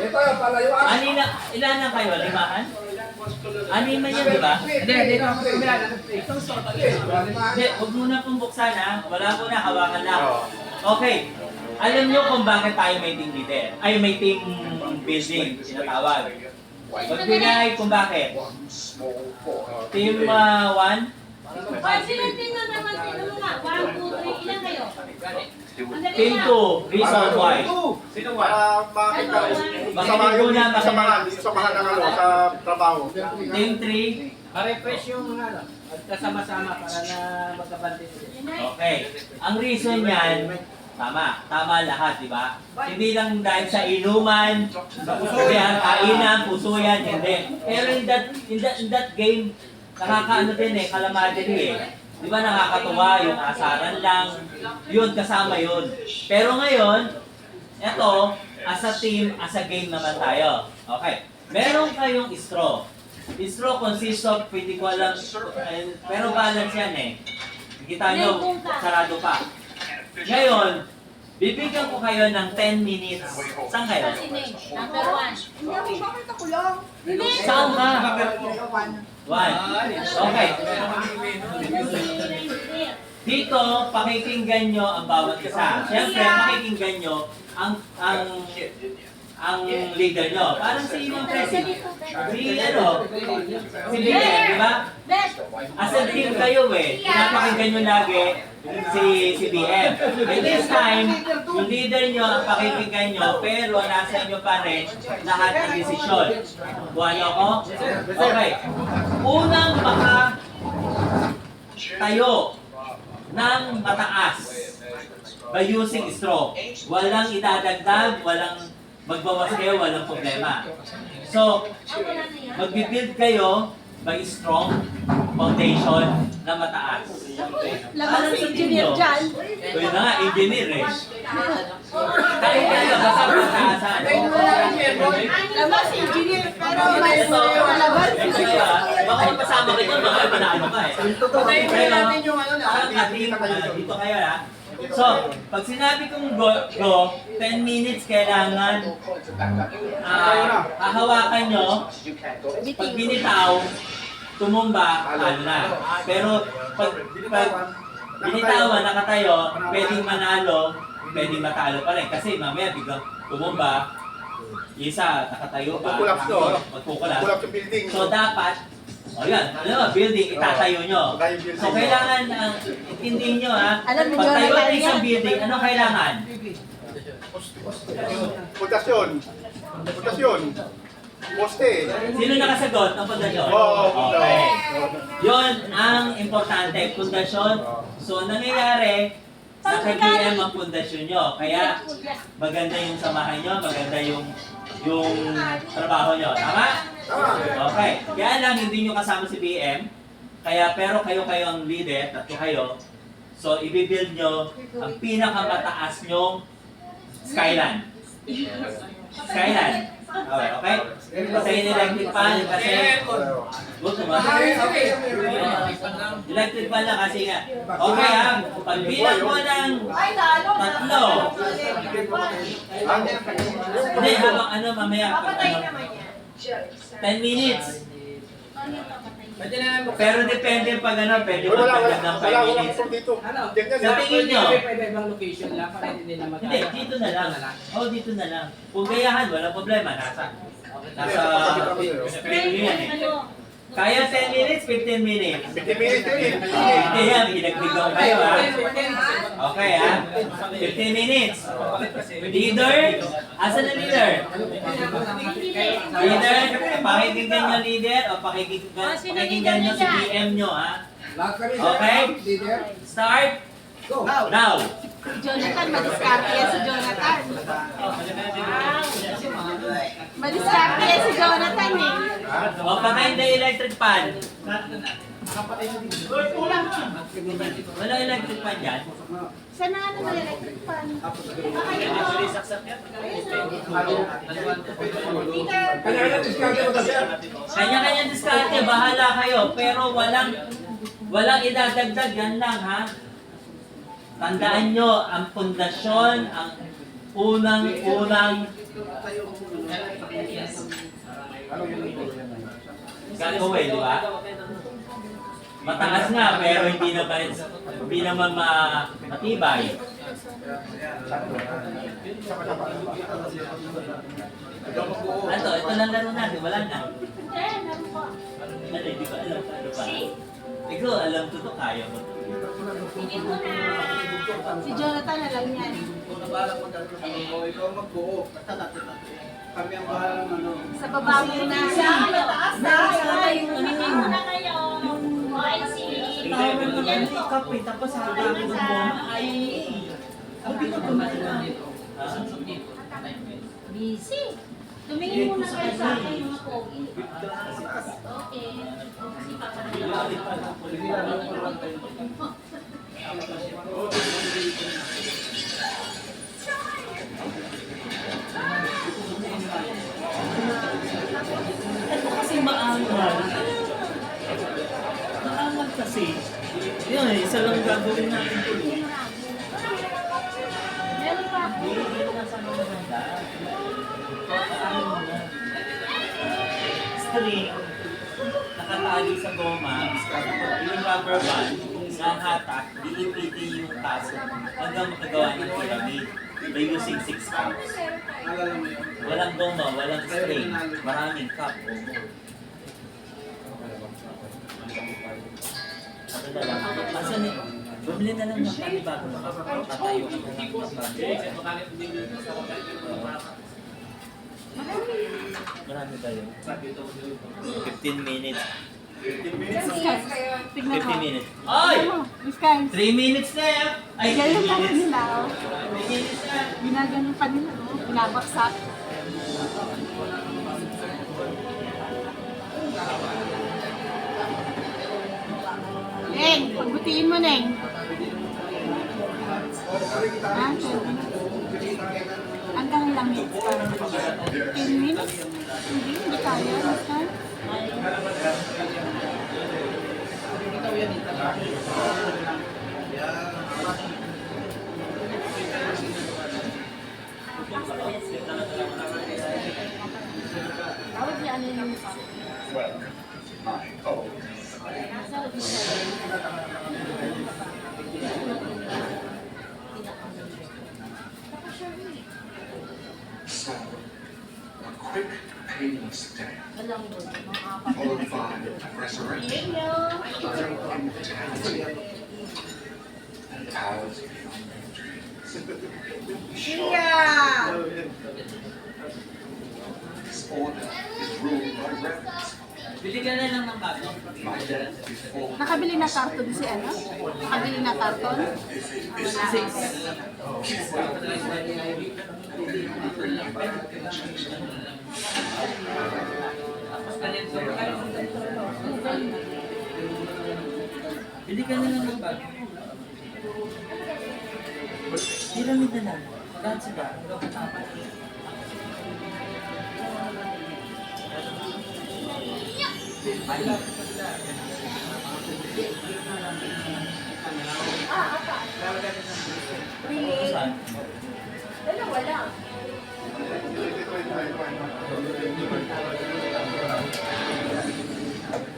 Ito, palayuan. Ilan na kayo? Limahan? Anim yan, di ba? Hindi, dito ako kumila. Itong sort. Hindi, huwag muna pong buksan ha. Wala po na, hawakan lang. Okay. Alam nyo kung bakit tayo may team leader? Ay, may team building, sinatawag. Magbigay kung bakit. Team 1? Sila team na naman, sino nga? 1, 2, 3, ilan kayo? Team 2, reason why. Sino ba? Makinig muna, makinig. Samahan ng ano, sa trabaho. Team 3, Ma-refresh yung ano, kasama-sama para na magkabante sila. okay. Ang reason yan, tama lahat, di ba? Hindi lang dahil sa inuman, hindi ang kainan, puso yan, hindi. Pero in that game, nakakaano din eh, calamity eh. Di ba nakakatuwa, yung asaran lang, yun, kasama yun. Pero ngayon, eto, as a team, as a game naman tayo. Okay. Meron kayong straw. Straw consists of, pwede ko alam, pero balance yan eh. Kita nyo, sarado pa. Ngayon, bibigyan ko kayo ng 10 minutes. Saan kayo? Number 1. Hindi, bakit ako lang? Saan ka? One. Okay. Dito, pakikinggan nyo ang bawat isa. Siyempre, pakikinggan nyo ang leader nyo. Parang si yung president. Si leader, di ba? As a team kayo eh. Pinapakinggan nyo lagi si BM. At this time, yung leader nyo ang pakikinggan nyo, pero nasa inyo pa rin lahat ng desisyon. Buha nyo ako? Okay. Unang tayo ng mataas by using straw. Walang idadagdag, walang magbawas kayo, walang problema. So, magbibuild kayo by strong foundation na mataas. Labas si engineer dyan. Kaya na nga, engineer eh. Kaya kayo, basta mataasan. Labas si engineer, pero may malabas. Baka magpasama kayo, baka manalo ka eh. Pero, dito kayo ha. So, pag sinabi kong go, 10 minutes kailangan hahawakan nyo. Pag binitaw, tumumba, talo na. Pero pag binitawan, nakatayo, pwedeng manalo, pwedeng matalo pa rin. Kasi mamaya biglang tumumba, isa nakatayo pa, magkukulas. So dapat, building, itatayo nyo. So kailangan, intindihin nyo ha, pagtayo ng isang building, ano kailangan? Pundasyon. Poste. Sino nakasagot ng pundasyon? Okay. Yun ang importante, pundasyon. So nangyayari, sa KBM ang pundasyon nyo. Kaya maganda yung samahan nyo, maganda yung trabaho nyo. Tama? Okay. Kaya lang hindi nyo kasama si BM. Pero kayo ang leader, tatlo kayo. So i-build nyo ang pinakamataas nyong skyline. Skyline. Okay? Kasi electric fan kasi electric fan lang kasi nga. Okay ha, pagbilang mo ng tatlo. Hindi, habang mamaya. 10 minutes. Pero depende pag pwede magdagdag ng 5 minutes. Sa tingin nyo? Ibang location lang para hindi nila Hindi, dito na lang. Dito na lang. Kung gayahan, walang problema. Nasa screen nyo yan eh. Kaya 10 minutes, 15 minutes. 15 minutes yun. Hindi yan, ginagbigaw kayo ha. Okay ha. 15 minutes. Leader? Asan na leader? Leader? Pakikinggan nyo leader o pakikinggan nyo si BM nyo ha. Okay? Start? Now. Jonathan, madiskarte yan si Jonathan. Madiskarte yan si Jonathan eh. O patayin na electric fan. Wala electric fan dyan. Sana ano na electric fan? Kanya-kanya diskarte, bahala kayo. Pero walang idadagdag, yan lang ha. Tandaan nyo, ang pundasyon, ang unang gagawin, di ba? Mataas nga, pero hindi naman matibay. Ito lang laro natin, wala na. Hindi, meron pa. Ano, hindi ko alam ano pa. See? Ikaw, alam ko to, kaya mo to. Sige mo na. Si Jonathan alam yan. Kung nabalak magkaroon ng ako, ikaw magbuo. Kami ang bahala ng ano. Sa baba mo na. Sa mataas na. Ay, Tumingin muna kayo. Okay, si... Yan po. Tapos sa akin ng bomba, ay... Sabi ko tumalan. Busy. Tumingin muna kayo sa akin mga pogi. Okay. Kasi papanayin. Ito kasi maangal. Maangal kasi. Yun, isa lang gagawin natin ito. Meron pa. String, nakatali sa goma, yung rubber band, nahatak, iipitin yung taso hanggang makagawa ng pyramid by using 6 cups. Nalala mo yun. Walang goma, walang string, maraming cup o mo. Ano na lang? Asan eh? Bumili na lang ng kami bago makapatayo ka na lang. Marami ba yun? 15 minutes. 15 minutes? Tignan mo. 15 minutes. Ay! Miss Kyle. 3 minutes na yan! Ay, 3 Ganyan pa minutes. nila. Oh. 3 minutes na. Ginaganon pa nila. Oh. Binabaksak. Neng, pagbutiin mo, Neng. Ha? Hanggang ilang minutes pa? 10 minutes? Hindi kaya, Miss Kyle. Tawag niya ano yung pa. So, a quick, painless death, Walang doon. Mga apat. followed by resurrection, immortality, and powers beyond their dreams. This order is ruled by reverence. Bili ka na lang ng bago. My death is formed. Nakabili na karton si ano? Nakabili na karton? Bili ka na lang ng bago. Pyramid na lang. Lahat sila. Saan? Dalawa lang.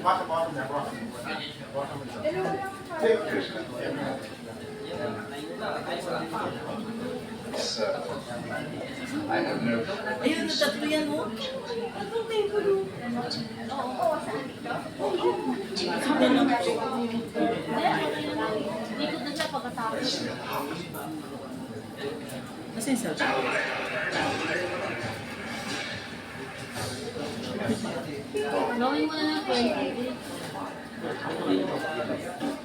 Baka baka niya, baka. Dalawa lang. So, I have no Ayun, tatlo yan oh. Oo, saan dito? Sabi lang. Hindi ko doon siya pagkatapos. Nasa yung cellphone? Gawin mo na ng 20.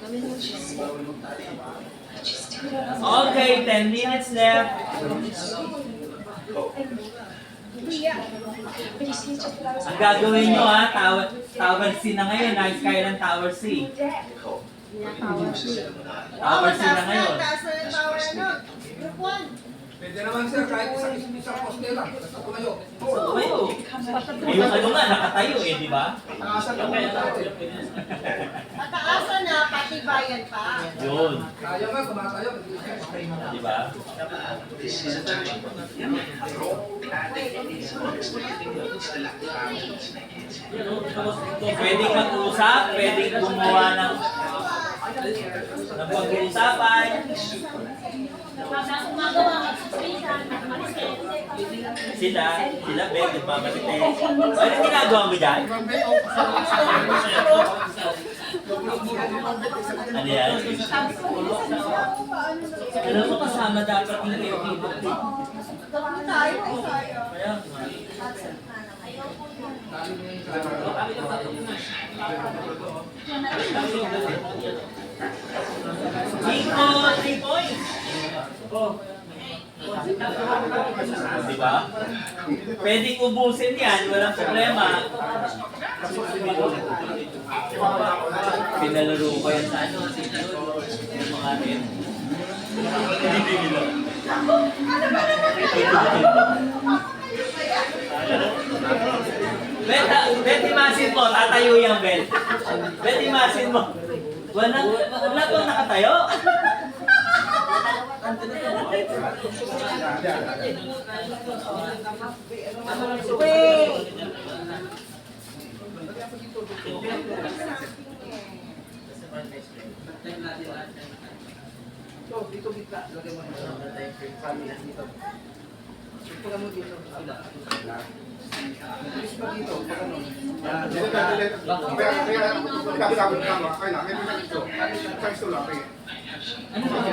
Gawin mo siya. Okay, 10 minutes left. Ang gagawin nyo ha, Tower C na ngayon, Nice Skyline Tower C. Tower C na ngayon. Taas na yung power ano? Group 1. Pwede naman sir, kahit isang poste lang. Basta tumayo. Tumayo. Eh, yung ano nga, nakatayo eh, di ba? Nakasan lang muna tayo. Mataasan na, pati bayan. Bayan pa. Yun. Tayo nga, kumatayo. Di ba? This is a time. Rope and it is sila Pwedeng mag-usap, pwedeng gumawa ng pag-uusapan. Pag gumagawa, magsuspisan, magmarisel. Sila, Ben, nagmamalites. Ano ginagawa mo dyan? Ano yan? Pero mo kasama dapat yung equipo. Kaya nga. Cinco, 3 points. Di ba? Pwedeng ubusin yan, walang problema. Pinalaro ko yan sa ano, yung mga rin. Hindi nila. Bet, imasin mo, tatayo yan, Bet. Bet, imasin mo. Wala bang nakatayo? Wait. So, dito gitna. Lagay mo dito. Ito mo dito. Bilis pa dito. Ano ba?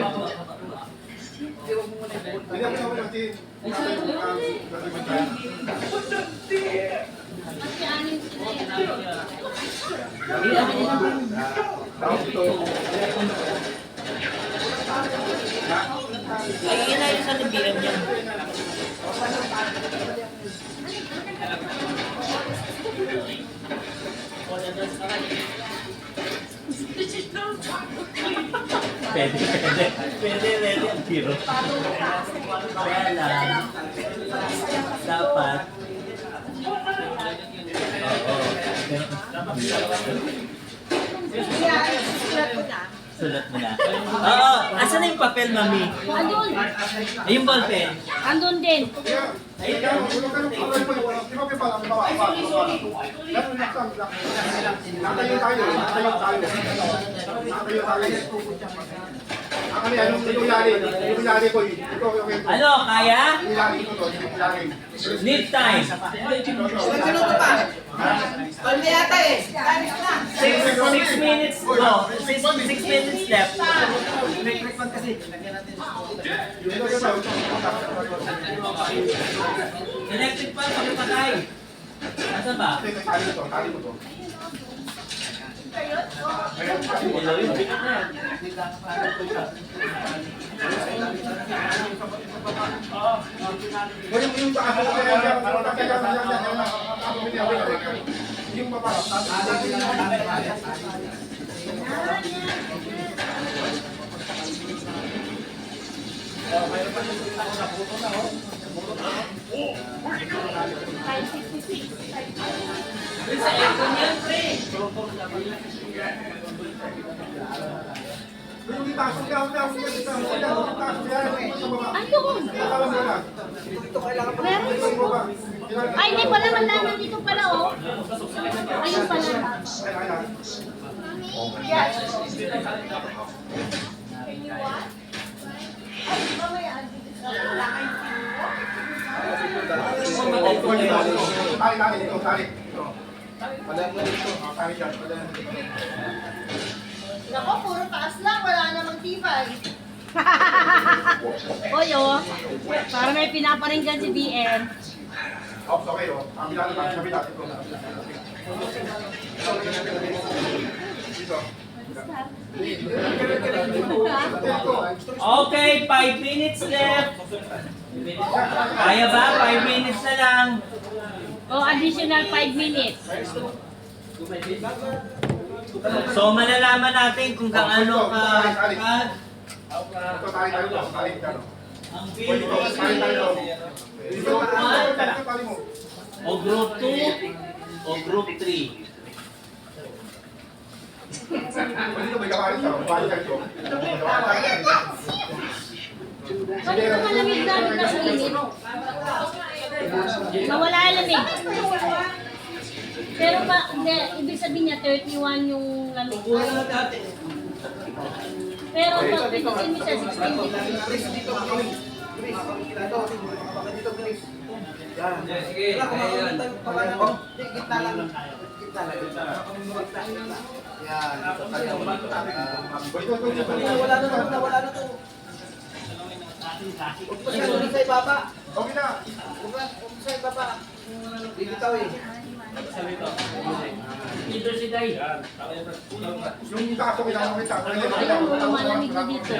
Iwan mo muna yung buhol. Magkaanin sila Ay, inayos sa nabilang niya. Pwede. Pwede ang tiro. Kaya lang, dapat, sulat mo na. Oo, asan na yung papel, mami? Andun. Yung ballpen. Andun din. Ano, kaya? Need time. Ilang minuto pa? Palme yata eh. Tanis na. 6 minutes. No, 6 minutes left. Electric pan, pakipatay. Asa ba? Hello, yung bigat na yan. Yung baba, Sa aircon yan, pre. Ayun. Meron. Ay, hindi pala malaman dito pala, oh. Ayun pala. Nako, puro taas lang. Wala namang tibay. Oy, oh. Para may pinaparinggan si BM. Okay, 5 minutes left. Kaya ba? 5 minutes na lang. Oh, additional 5 minutes. So, malalaman natin kung kaano ka ang field group 1 o group 2 o group 3. Dito may kakain siya. Kumain siya ito. Bakit ito malamig dahil kasi init? Mawala ang lamig. Pero ba, hindi, ibig sabihin niya 31 yung lamig. Pero pag pinitin mo siya 16 degrees. Sige, ayan. Okay na. Dito si Day. Yung kaso kailangan kita. Malamig na dito.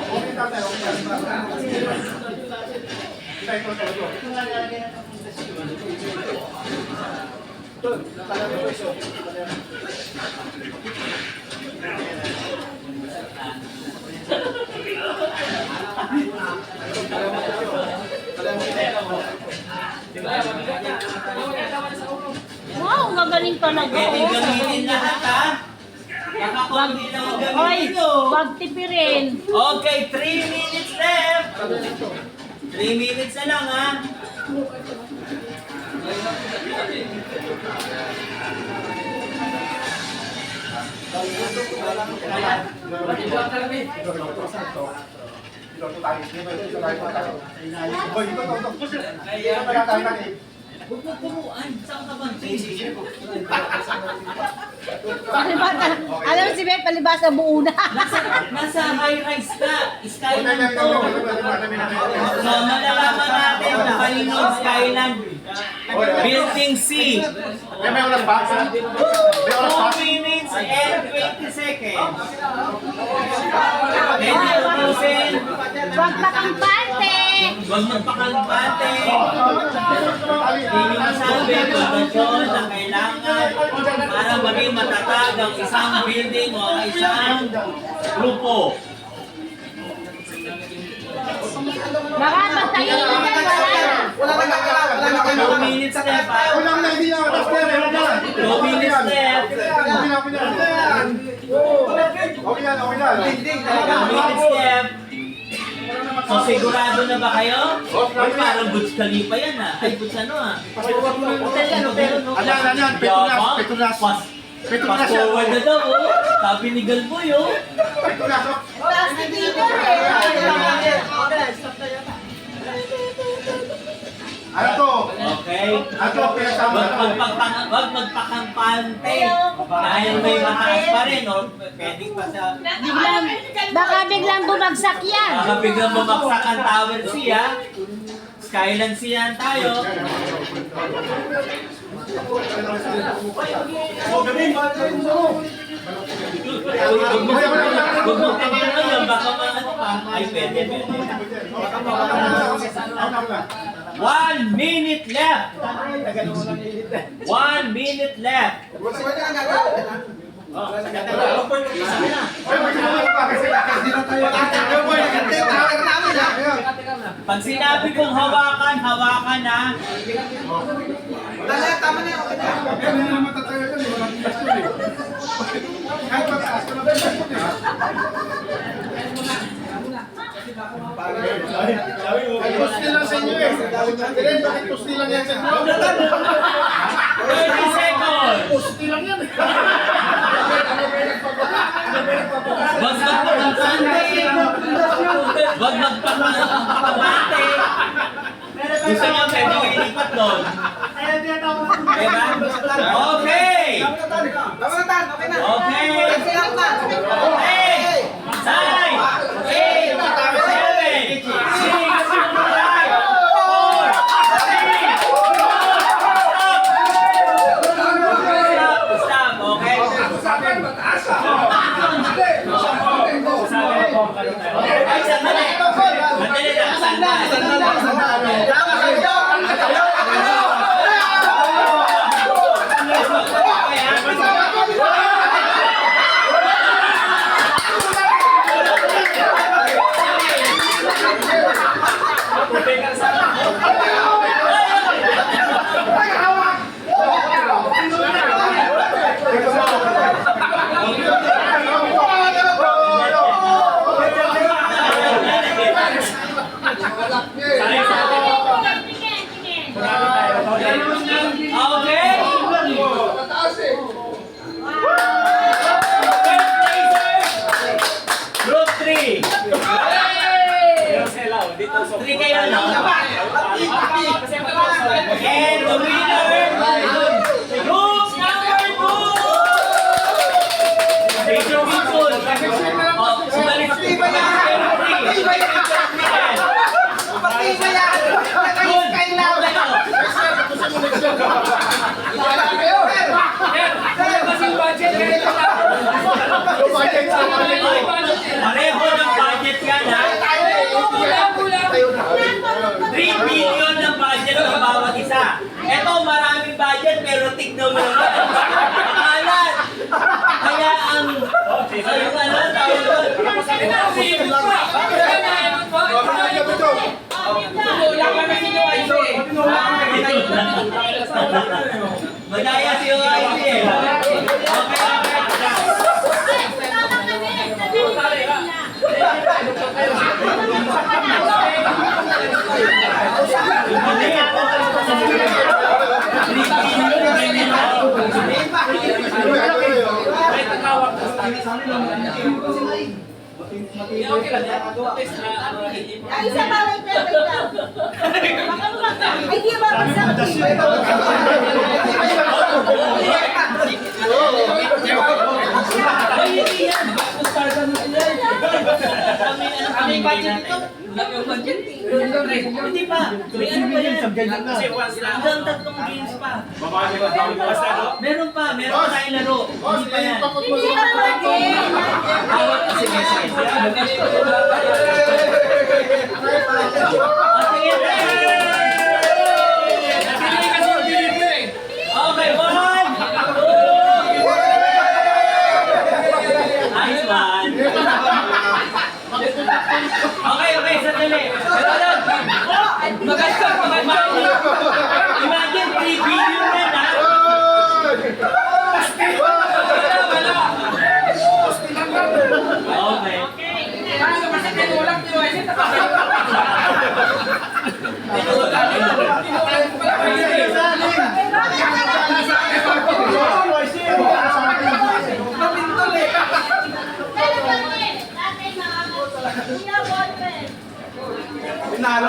Okay tatay. Wow, magaling talaga. Pwede Oh. gamitin lahat ha. Nakakonti lang ang Hoy, gamitin nyo. wag tipirin. Okay, 3 minutes left. 3 minutes na lang ha. Huwag mo puruan. Saan ka bang Palibasa. Alam mo si Beth, palibasa buo na. Nasa high-rise ka. Skyland to. So, malalaman natin kung kanino yung Skyland. Building C. May oras pa? May oras pa? 2 minutes and 20 seconds. Ready, ubusin. Wag pakampante. Huwag magpakampante. Hindi masabi kung kondisyon na kailangan para maging matatag ang isang building o ang isang grupo. Baka magtayo na yan, wala. 2 minutes left. Ulang na hindi na. Basta meron na. 2 minutes left. Okay na. Okay na. 2 minutes left. So sigurado na ba kayo? Ay, parang Burj Khalifa yan ah. Ay, Burj ano ah. Hotel yan, hotel. Ayan. Petronas. Fast forward na daw oh. Sabi ni Galboy oh. Petronas. Plastic dito eh. Ano to? Okay. Ano to? Wag magpakampante. Dahil may mataas pa rin oh. Pwede pa sa... Baka biglang bumagsak yan. Baka biglang bumagsak ang Tower C ha. Skyland C yan tayo. Huwag mo tingnan yun, baka maano pa. Ay, pwede. 1 minute left. 1 minute left. Pag sinabi kong hawakan, hawakan na. Pusti lang sa inyo eh. Bakit pusti lang yan sa inyo? 30 seconds. Pusti lang yan. Wag magpakampante. Wag magpakampante. Gusto niya pwede ilipat doon. Diba? Okay! Okay! 8, 9, 8, 7, 6, 5, 4, 3, stop! Okay? Ay, sandali! Sandali lang, sandali! Yung budget sa budget ko. Pareho ng budget yan, ha? 3 billion ng budget ng bawat isa. Ito, maraming budget, pero tignan mo naman. Akalat! Kaya ang... Yung ano, tawag doon. Madaya si OIC eh. Ay, isa pa may perfect lang. Ay, di ba bagsak? Ay, hindi yan. Kami budget ito. Hindi pa. May ano pa yan? Hanggang 3 games pa. Meron pa tayong laro. Hindi pa yan. Hindi pa bagay. Awat kasi message. Okay, one! Nice one! Okay, sandali. Imagine 3 billion na na. Okay.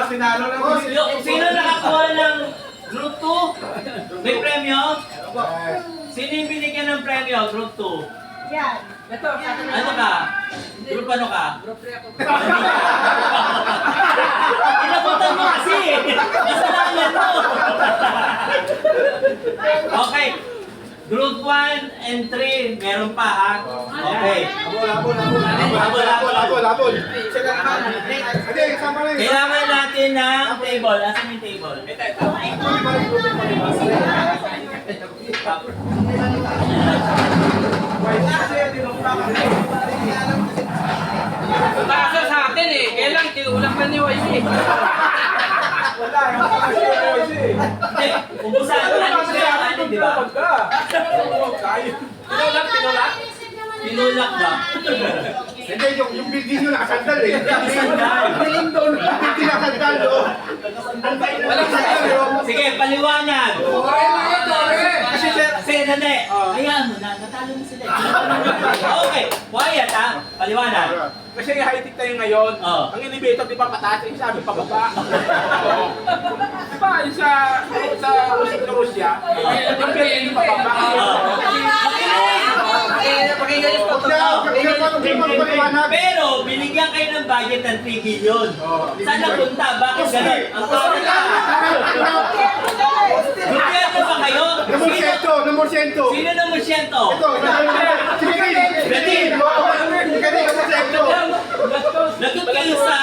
Tinalo na. Sino nakakuha ng Group 2? May premyo? Sino yung binigyan ng premyo? Group 2? Yan. Ano ka? Group ano ka? Inabutan mo kasi! Kasalanan mo! Okay. Group 1 and 3, meron pa ha? Okay. Labon. Hindi, kasama rin. Kailangan natin ng table. Asan yung table? Tasa sa atin eh. Kailan tinulak na ni YC. Hindi, umbusan. Ano siya? Ano, di ba? Tinulak ba? Hindi, yung building nyo nakasandal eh. Sandal. Yung building nakasandal doon. Walang sandal yun. Sige, paliwanag. Kasi hindi. Ayan mo na, natalo mo sila. Okay, quiet ha. Paliwanag. Kasi high-tech tayo ngayon, Oo. ang elevator di ba pataas, yung sabi pababa. Di ba, yung sa Russia, yung building pababa. Pero binigyan kayo ng budget ng 3 billion. Saan napunta? Bakit ganun? Ang tawag na. Gobyerno ba kayo? Number 100. Sino number 100? Ito, Gatin. Lagot kayo sa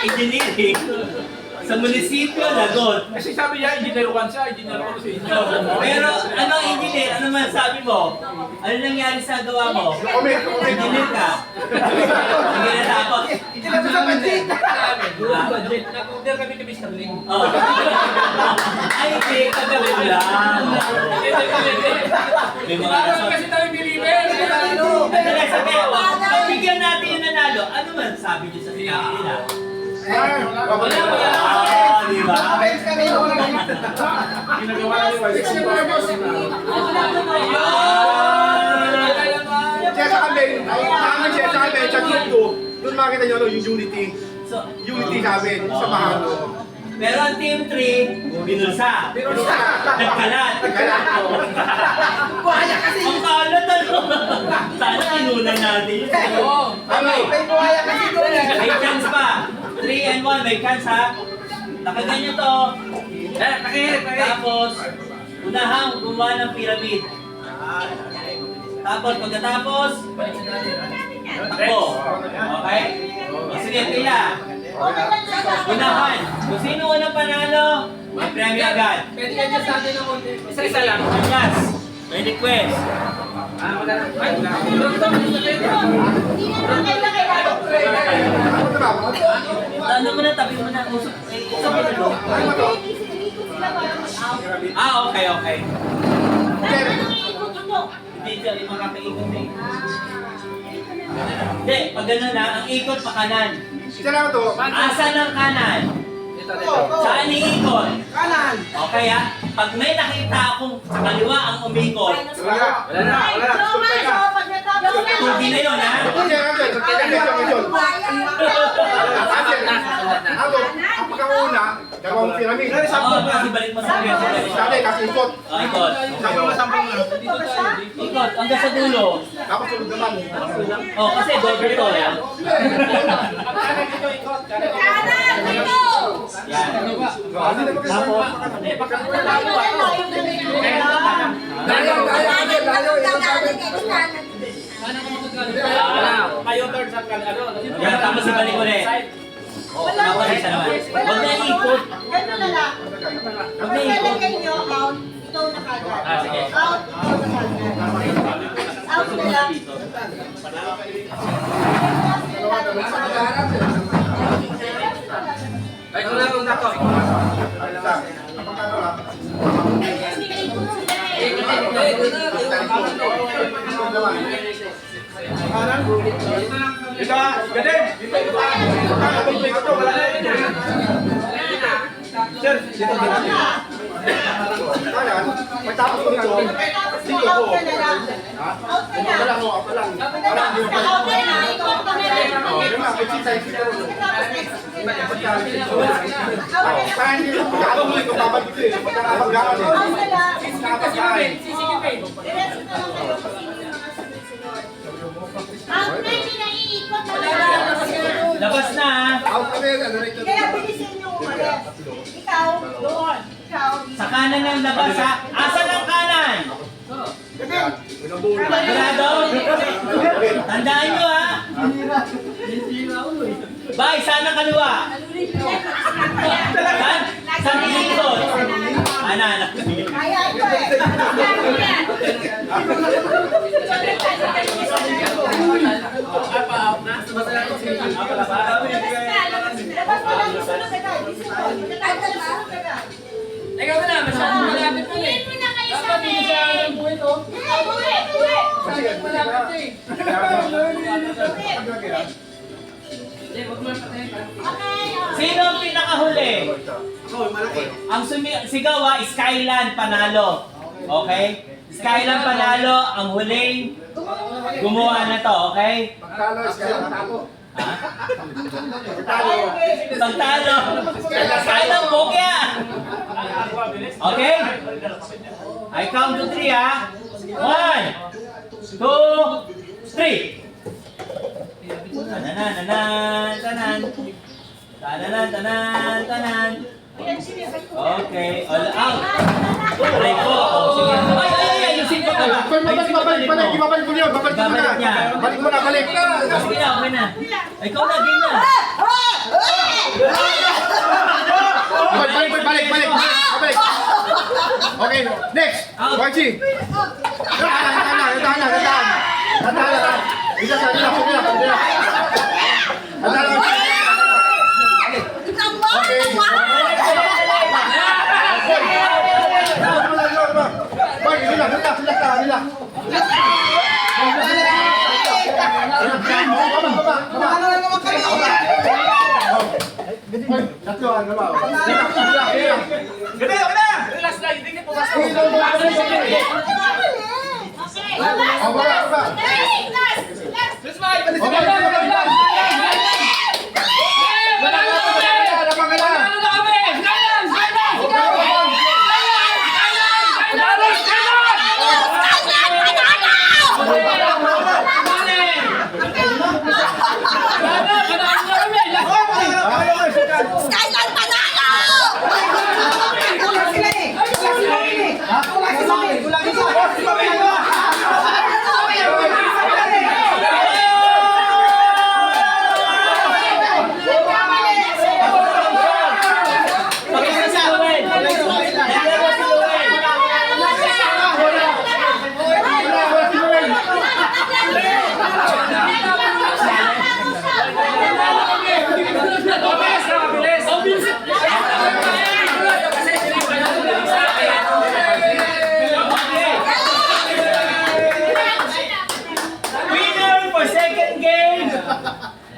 engineering. Sa munisipyo, lagot. Kasi sabi niya, engineer 1 siya, engineer 1 si engineer. Pero ano engineer? Ano man sabi mo? Ano nangyari sa gawa mo? Engineer ka. Sige na tapos. Nag-order kami kami sa link. Oh. Ay, hindi. Kagawin lang. May mga rason. Kasi tayo believer. Andali, sabi, bigyan natin yung nanalo. Ano man sabi niyo sa sinabi nila? Wala. Di ba? Ginagawa namin wala. Kaya sa kami, sa group 2, doon makita nyo yung unity. So, Unity namin sa Mahalo. pero ang team 3, binulsa. Nagkalat. Ang kalat ano? Sana kinunan natin. Okay. May chance pa. 3 and 1, may chance ha. Nakaganyan to. Tapos, unahang gumawa ng pyramid. Tapos pagkatapos, takbo. Okay? O sige, pila. Unahan. Kung sino unang panalo, may premyo agad. Pwede ka dyan sa atin ng konti. Isa-isa lang. Yes. May request. Maganda. Ay, Ano mo na, tabi mo na. Usap mo na lo. Okay, okay. Hindi dyan, makakaikot eh. Hindi, pag gano'n na, ang ikot pa kanan. Salamat to. Asan ang kanan? Saan iikot? Kanan! Okay ha? Pag may nakita akong sa kaliwa ang umikot, Wala na. tugi na yun ha? Ang pagkauna, dalawang pyramid. Oo, kasi balik mo sa pwesto. Sabi, kasi ikot. Ikot. Ikot, hanggang sa dulo. Tapos sunod naman. Oh, kasi doble to ha? Yan. Tapos, Kayo third sa ano? yan, tapos ibalik ulit. Oh, tapos isa naman. Huwag na ikot. Ganun na lang. Huwag Pag na ikot. nalagay nyo, out, ikaw na kagad. Ah, sige. Out, ikaw na kagad. Out na lang. Ay, kung lang na to. Ika, galing! Kakabay ko to, wala na yun. Sir, dito dito. Kaya, pagtapos ko nito, dito Out ko. ka na lang. Out ka na. Wala ko, ako lang. Parang hindi mo Out ka na. Ikaw ka na lang. Yung mga exercise ko. Parang hindi ko pagkakabay ko, babalik ko eh. Pagkakabagawan eh. Out ka na. Pagkakabagawan. Diretso na lang kayo kung sino yung mga sunod-sunod. Out na, hindi naiikot na lang. Labas na ha? Out kami, ano rito? Kaya bilisin nyo umalis. Ikaw, doon. Ikaw, Sa kanan ng labas ha? Asan ang kanan? Sigurado? Tandaan nyo ha? Bay, saan ang kaliwa? Saan? Saan iikot? Anan. kaya ito eh. Labas mo lang yung sunod agad. Labas mo lang yung sunod agad. Ikaw na, masyadong malapit na eh. Tingin mo na kayo sa Dapat hindi siya amin. ang buhay to. Uwi, uwi. Malapit eh. Hindi, wag mo lang patayin. Okay, oh. Sino ang pinakahuli? Ang sigaw ha, Skyland panalo. Okay? Skyland panalo, ang huling gumawa na to, okay? Pagtalo, kaya matalo. Ha? Pagtalo. Pagtalo, Skyland bogya! Okay? I count to 3 ha. 1, 2, 3. Tananan, tanan, tanan. Tananan, tanan, tanan. Okay, all out. Aray ko. Sige. Ay, ayusin ko pala. Babalik mo yun, babalik mo na. Babalik niya. Balik mo na, balik. Sige na, okay na. Ikaw na, game na. Balik. Balik. Okay, next. Out. YG. Dahan. Isa sa nila. Okay. Boy, nila. Tatlo, ano ba? Galing, okay na! Relax lang, hindi ka pumasok. Okay. Baba. Last. Let's fight! Skyline panalo! Kulang sila eh!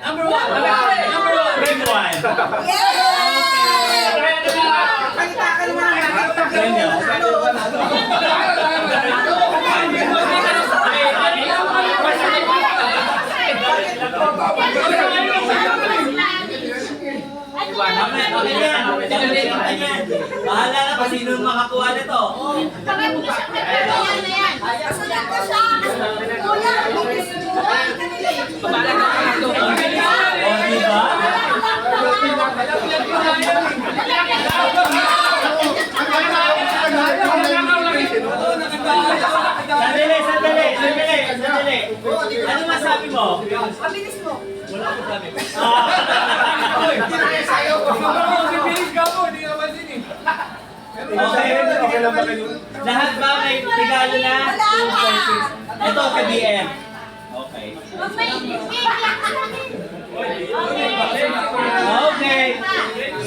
Number one. Game 1. Okay yan. Bahala na kung sino makakuha nito. O, diba? Sandali. Ano masabi mo? Mabilis mo. Okay. Lahat ba may regalo na? Ito sa BM. Okay. Okay.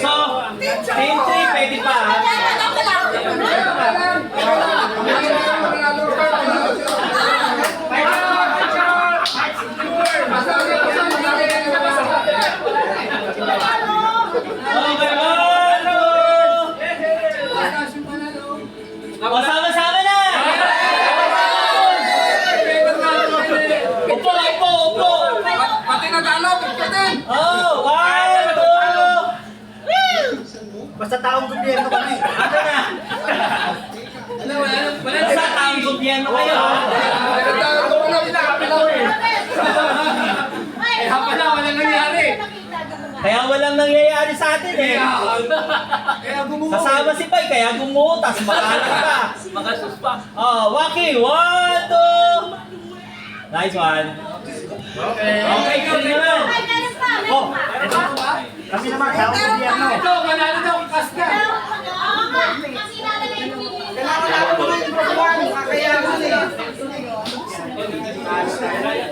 So, team 3 pwede pa. Okay, sama-sama na! Upo! Pati natalo, kapatid! Oh, 1, 2! Basta taong gobyerno kami. Ako na! Basta taong gobyerno kayo, ha? Walang nangyari. Kaya walang nangyayari sa atin, eh. Kasama si Pai, kaya gumutas, makalat ka. Makasus pa. Oh, Waki, 1, 2! Nice one. Okay, good naman. Oh, Kami naman, taong gobyerno. Ito, manalo daw ang kasta.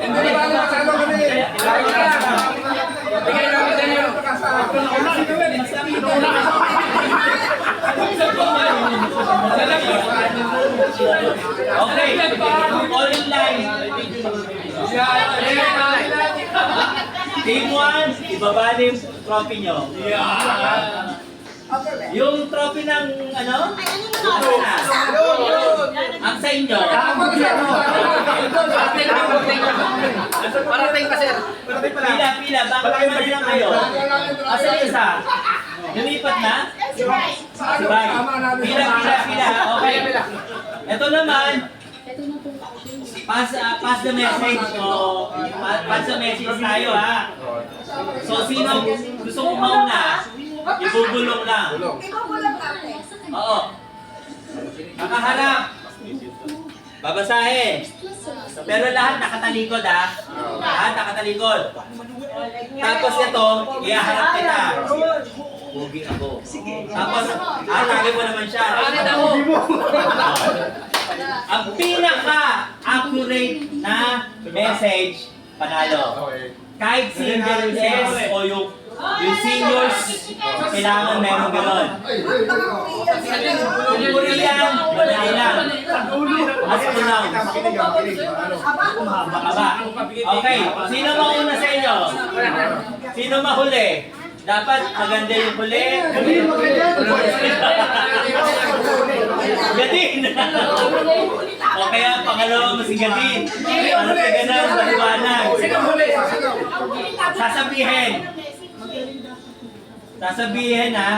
Hindi ba masalo kami? Bigay namin sa inyo. okay. All in line. Team 1, ibaba na yung trophy nyo. Yung trophy ng ano? Ang sa inyo. Parating pa, sir. Pila. Bakit naman lang kayo? Asa isa? Lumipat na? Si Bai. Pila. Okay. Ito naman. Pass the message. Pass the message tayo, ha. So, sino gusto mong mauna? Ibubulong lang. Oo. Nakaharap. Babasahin. Pero lahat nakatalikod, ha. Lahat nakatalikod. Tapos ito, ihaharap kita. Bugi ako. Tapos, lagi mo naman siya. Ang pinaka-accurate na message, panalo. Kahit single S o yung seniors, kailangan meron gano'n. Yung Korean, madali lang. Mas pronounce. Aba. Okay, sino mauna sa inyo? Sino mahuli? Dapat maganda yung huli. Gadin! O kaya pangalawa mo si Gadin. Ano ka ganun, maliwanag. Sasabihin, ha?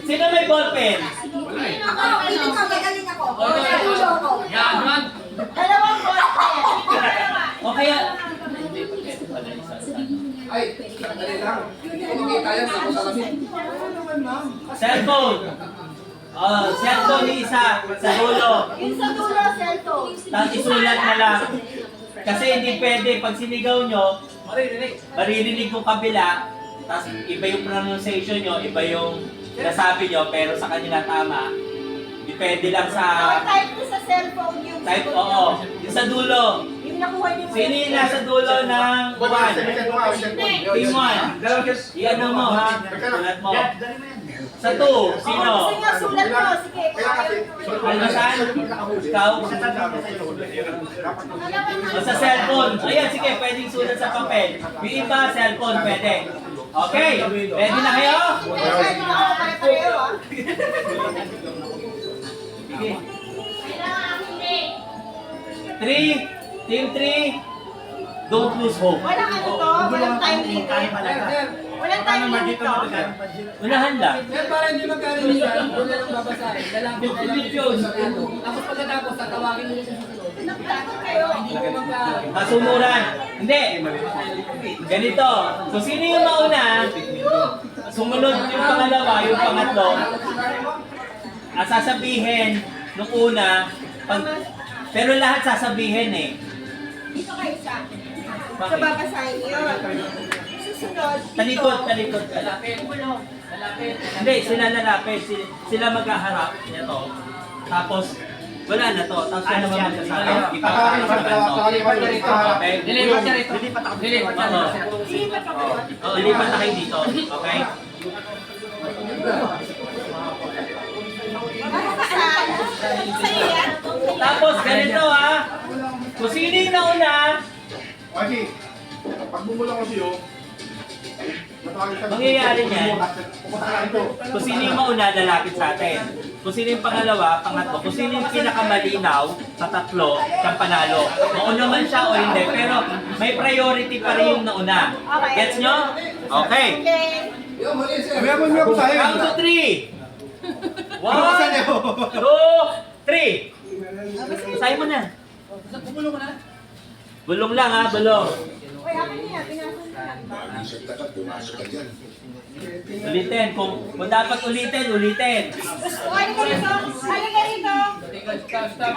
Sino may ballpen? Dalawang ballpen. O kaya... Ay, dali lang. Hindi tayo sa salamin. Cellphone. Cellphone ni isa sa dulo. Yung sa dulo, cellphone. Tapos isulat na lang. Kasi hindi pwede, pag sinigaw nyo, maririnig yung kabila, tapos iba yung pronunciation nyo, iba yung nasabi nyo, pero sa kanila tama. Hindi pwede lang sa... Type ko sa cellphone yung Type, oo. Yung sa dulo. Yung nakuha niyo. Sino yung nasa dulo ng 1? Team 1. Iyan mo, ha? Sulat mo. Sa 2, sino? Gusto niyo, sulat mo. Sige. Almasan? Ikaw? O sa cellphone? Ayan, sige, pwedeng sulat sa papel. Yung iba, cellphone, pwede. Okay, ready na kayo? Pare-pareho, ah. Sige. Kailangan hindi. 3, team 3, don't lose hope. Walang ano to, walang time limit. Walang time limit to. Unahan lang. Sir, para hindi magkarinigan, doon na lang babasahin. Lalapit na lang Yun. Tapos pagkatapos, tatawagin nyo sa susunod. Nagtakot kayo. Hindi ko magka... Kasumuran. Hindi. Ganito. So, sino yung mauna? Sumunod yung pangalawa, yung pangatlo. Sasabihin nung una, pero lahat sasabihin eh. Dito kayo sa. So, Bakit? babasahin yun. Susunod. Talikod ka lang. Bulong. Hindi, sila lalapit. Sila maghaharap nito. Tapos, wala na to. Tapos siya naman magsasabi. Ipapakita naman to. Okay? Dilipat siya rito. Dilipat ako. Dilipat siya rito. Silipat ako. Oo, lipat na kayo dito. Okay? Babasahin. Sa'yo yan. Tapos, ganito ha. Kung sino yung nauna, Kasi, pag bumulang ko siyo, mangyayari niyan, pupunta ka ito. kung sino yung mauna, lalapit sa atin. Kung sino yung pangalawa, pangatlo. Kung sino yung pinakamalinaw sa tatlo, siyang panalo. Mauna man siya o hindi, pero may priority pa rin yung nauna. Gets nyo? Okay. Okay. Mayroon mo ako sa'yo. Count to 3. 1, 2, 3. Basahin mo na. Bulong lang ha, bulong. Uy, akin niya. Pinasun na lang. Ulitin. Kung dapat ulitin, ulitin. Gusto ko. Halika rito. Halika rito. Stop.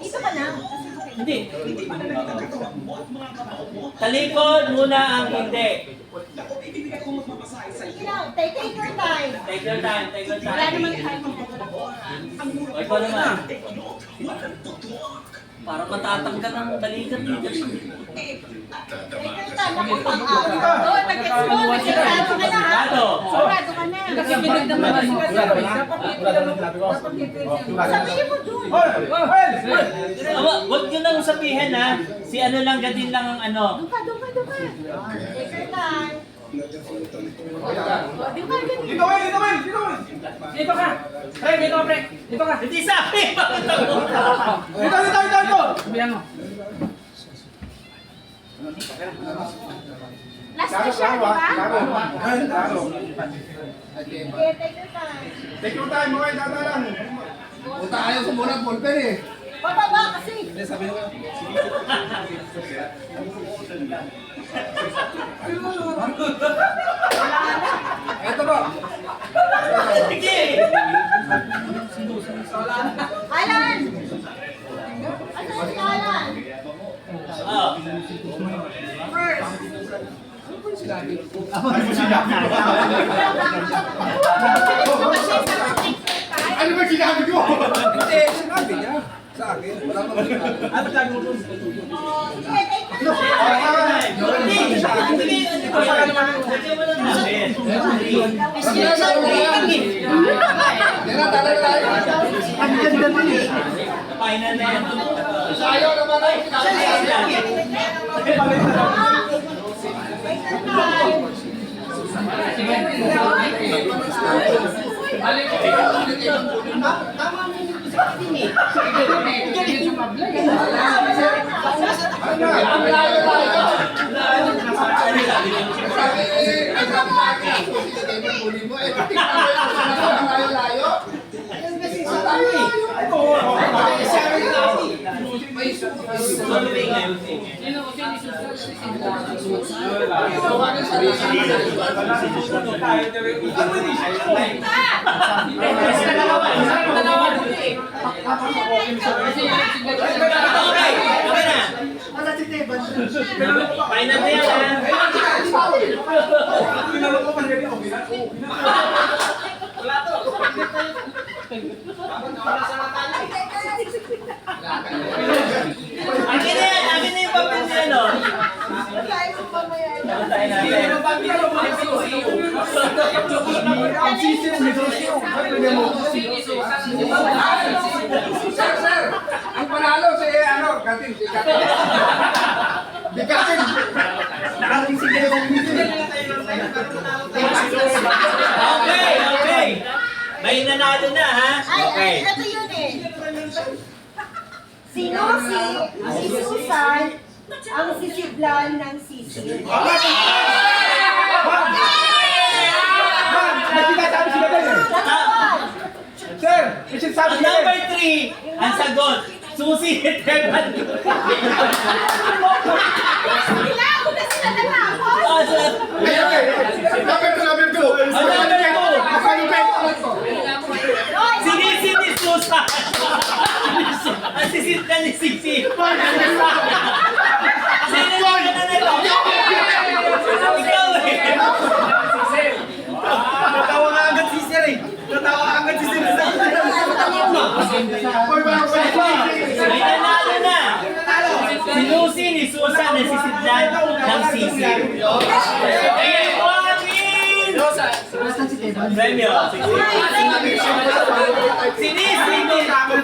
Dito ka na. Hindi. Talikod muna ang hindi. Sige lang. Take your time. Take your time, take your Wala naman time. time. O, ikaw naman. Para matatanggal ang balikat dito. Take your time. Ako pang out. Doon, mag-gets mo. Sigurado ka na, ha? Sigurado. Sigurado ka na. Kasi binig naman ang Sabihin mo doon. Huwag nyo nang sabihin ha. Si ano lang, gadin lang ang ano. Doon ka. Take your time. Dito kayo. Dito ka! Pre, dito ka, pre! Dito ka! Hindi sabi! Dito. Sabihan mo. Last na siya, di ba? Laro. Sige, take your time. Take your time, okay, tata lang. Bababa kasi. Sige! Alan! Asan si Alan? Oh. First. Ano ba sinabi ko? Sige, take your time. Final na yan. Final na yan Akin na yung papel niya, no? Tayo sa mamaya. Tayo natin. Bikatin. Bikatin. Nakarating si Gary. Okay. May nanalo na, ha? Okay. Ito yun eh. Sino si Susan ang sisiblan ng sisi? Nagkikasabi sila doon eh. Sir, sabi Ang number 3, ang sagot, Susi Teban. Sila! Una sila natapos! Ah, sir. Number 2. Ang number 2, Roy! sinisi ni Susan. Ang sisit na ni Sisi. Sino yung nanalo? Ikaw eh. Natawa nga agad si Sir eh. Natawa agad si Sir. May nanalo na. Si Lucy ni Susan na sisidlan ng Sisi. Premyo. Sinisi ni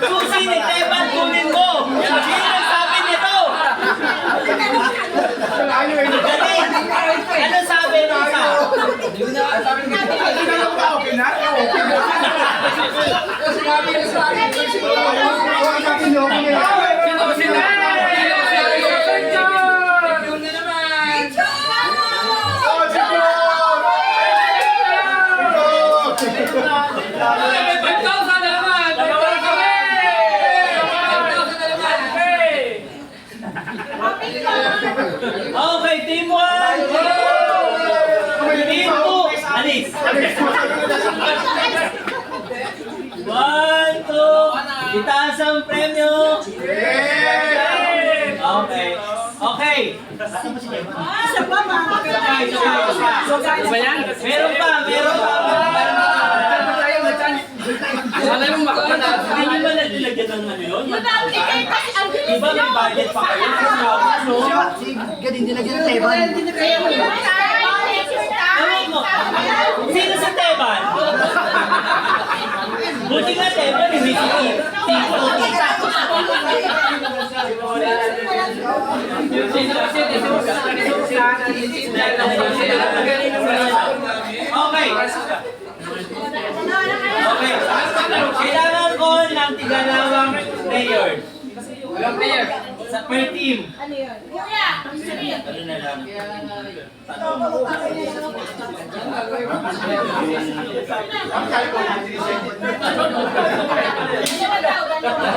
Susi ni Teban kunin mo. Sino nagsabi nito? Galing. Ano sabi ng isa? Okay, team 1. Team 2. Alis. 1, 2. Itaas ang premyo. Okay. Okay. Isa pa ba? Meron pa. Wala yung makakana. Hindi nyo ba nalilagyan ng ano yun? Mabibigay kasi ang bilis Di ba may budget pa kayo? Ewan mo. Sino sa Teban? Buti nga Teban, hindi si Tita. Okay. Okay. Kailangan ko ng tigalawang player. Walang player. Sa per team. Ano yun? Kuya! Ano na lang?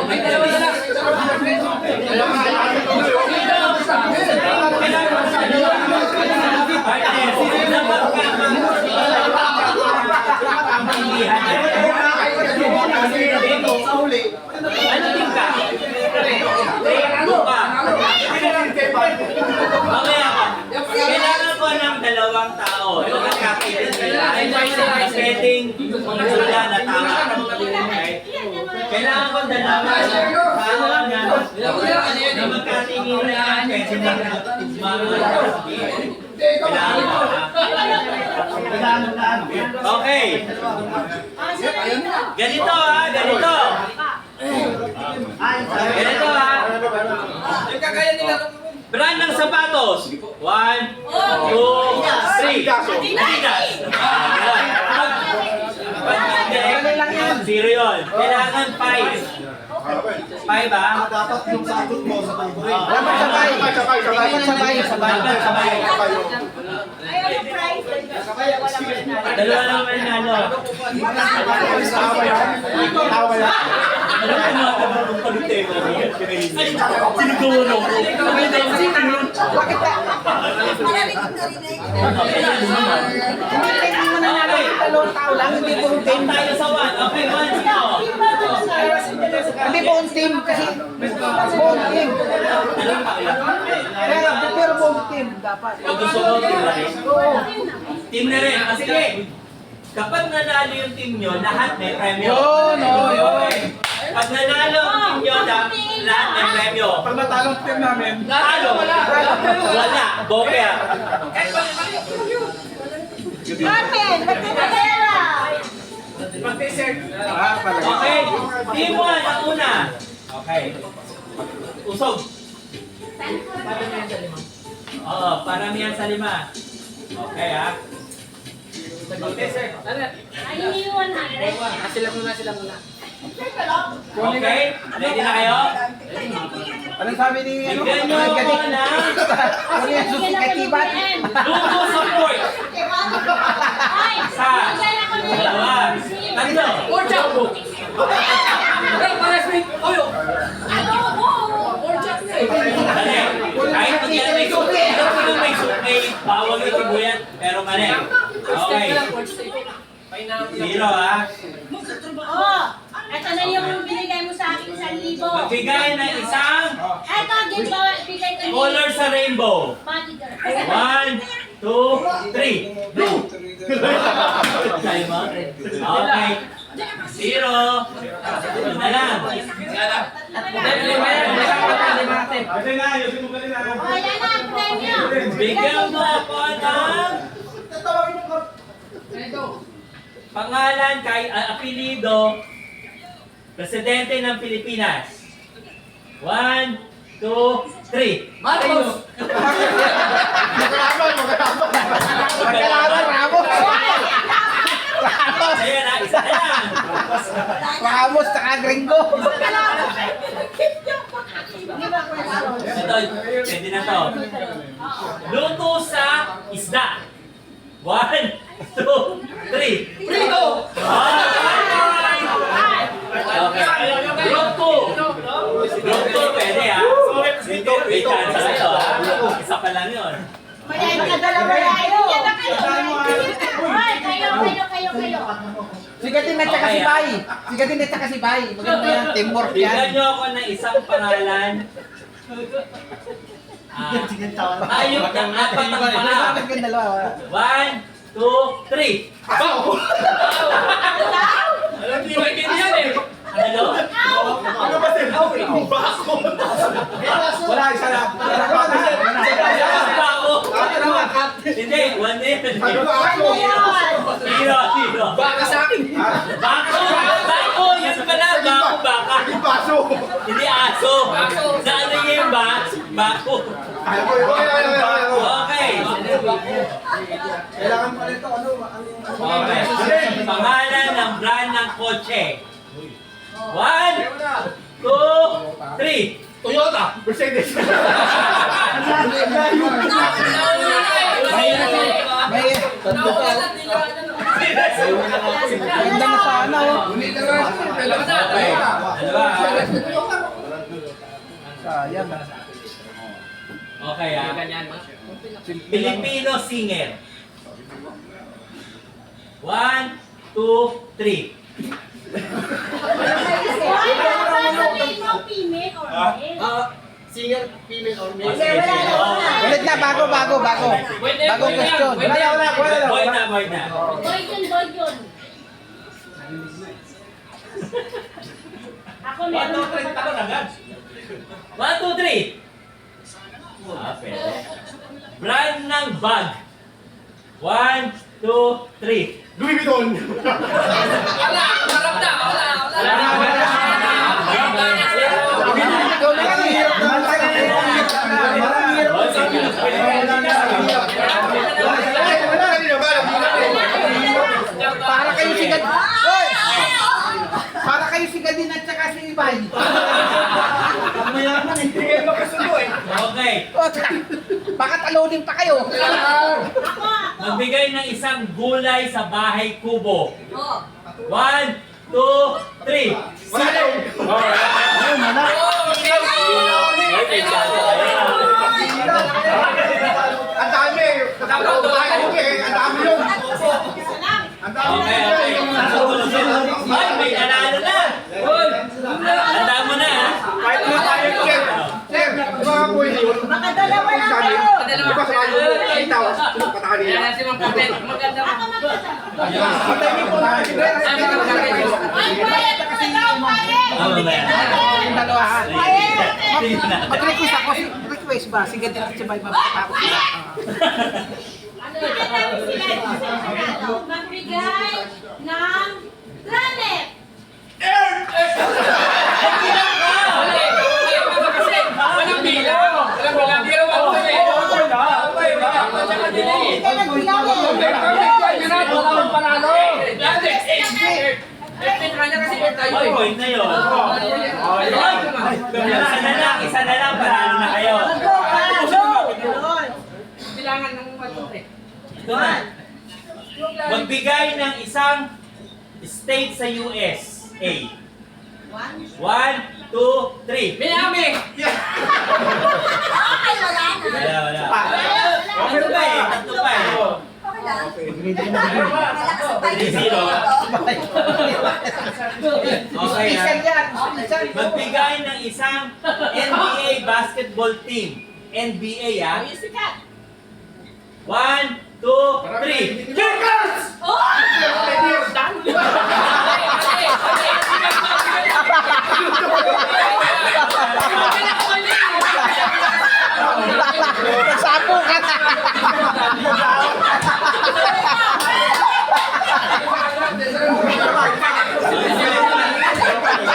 May dalawa na lang. Ano team ka? Ano ka? Mamaya ka. Kailangan ko ng dalawang tao. Yung magkakapitin sila. Pwedeng sila na tama. Okay? Kailangan ko dalawa tao na magkatingin na pwede na kailangan ko okay. Ganito ha, ganito. Ganito ha. Yung kakaya nila. Brand ng sapatos. 1, 2, 3. Adidas. Pag hindi, zero yun. Kailangan 5. 5 ba? Dapat yung sagot mo sa tuloy. Sabay. Dapat sabay. Ayaw yung prize. Dalawa lang may nalo. Ano ko mga kabutong pag-tema niya? Siniguro ko. Bakit ka? Hindi mo na nalang dalawang tao lang, hindi buong team. Tayo sa 1. Okay, 1 sino? Hindi buong team kasi buong team. Pero buong team dapat. O gusto mo, team na rin? Team na rin. Ah, sige. Kapag nanalo yung team nyo, lahat may premyo. Okay. Pag nanalo ang team nyo, lahat may premyo. Pag natalo ang team namin, Talo? Wala. Bopea. Carmen! Magkakadera! Okay. Team 1, ang una. Okay. Usog. Oo, paramihan sa 5. Okay ha? Ay, hindi 100. Sila muna. Okay? Ready na kayo? Anong sabi ni ano? Bigyan nyo ako na Ano yung susi kay Tibat? luto sa pork. Ay, Sa bigyan ako ng 2, 3. adobo. Mali. Kahit pag yan may bawang yung sibuyas, pero mali. Okay. 0 ha? Oh, ito na yung binigay mo sa akin 1,000. Magbigay ng isang Ito, bigay ko ni color sa rainbow. Bodyguard. 1, 2, 3. Blue. Sabi mo? Okay. 0. Ito na lang. Oh, yan na ang premyo. Bigyan mo ako ng pangalan kay apelido Presidente ng Pilipinas. 1, 2, 3. Marcos! Magkalaban, Ramos! Ayan na, isa na lang. Ramos, saka Gringo! Ito, pwede na to. Luto sa isda. 1, 2, 3. Prito! Okay. Group 2. Group 2, pwede ha. May chance na ito ha. Isa pa lang yun. May dalawa tayo. Yan na kayo. Hoy, kayo. Sigatin at saka si Bay! Sigatin at saka si Bay! Maganda yan, teamwork Bigyan yan! nyo ako ng isang pangalan. Ayok ng 4 ang pangalan. Bakit yung dalawa? 1, 2, 3. Alam niyo, may ganyan eh. Ano? Wala, isa lang! Bako. Hindi, 1 na yun. Zero. Baka sa akin. Bako, yun pala. Baka. Hindi aso. Sa ano yung bako? Okay. Kailangan pa nito, Okay. Pangalan ng brand ng kotse. 1, 2, 3. Toyota! Mercedes! May... Ganda na sana, oh! Okay. Dalawa. Sayang. Okay ah. Ganyan. Filipino singer. 1, 2, 3. Hoy, baka sabihin mo female or male. Singer, female or male. Ulit na, bago. Bagong question. Wala. Boy na. Boy yun. Ako 1, 2, 3. meron ako Takot agad. 1, 2, 3. Pwede. Brand ng bag. 1, 2, 3. Louis Vuitton! Wala. Ikaw na yan, hirap naman tayo. Para kayo sigat. Hoy! Para kayo sigadin at saka si Ibay. Mayaman eh. Okay. Baka talunin pa kayo. Magbigay ng isang gulay sa bahay kubo. 1, 2, 3. Ang dami! Ang dami yun! Ang dami! Okay. Ay, may nanalo na. Tanda mo na ha. Kahit na tayo, sir! Sir! Mga po yun! Makadalawa lang kayo. Di ba sa kayo? Itaw! Patakan niya! Yan si Mang Putet. Maganda. Ako magkasama. Patayin po na! Ay, quiet mo daw, quiet. Ano ba yan? Yung dalawa ha. Tingnan na. Mag-request ako. Request ba? Sigadin at si Ibay. Mapapako sila. Bigyan natin sila magbigay ng planet. Walang bilang. tayo One eh. point na yun. Isa na lang, panalo na kayo. Kailangan ng matut eh. Ito na. Magbigay ng isang state sa USA. 1, 2, 3. Miami! Wala. Tatlo pa eh. Zero. Okay Isan na. yan. Isan. Magbigay ng isang NBA basketball team. NBA ah. 1, 2, 3. Lakers! Nagsapo ka na.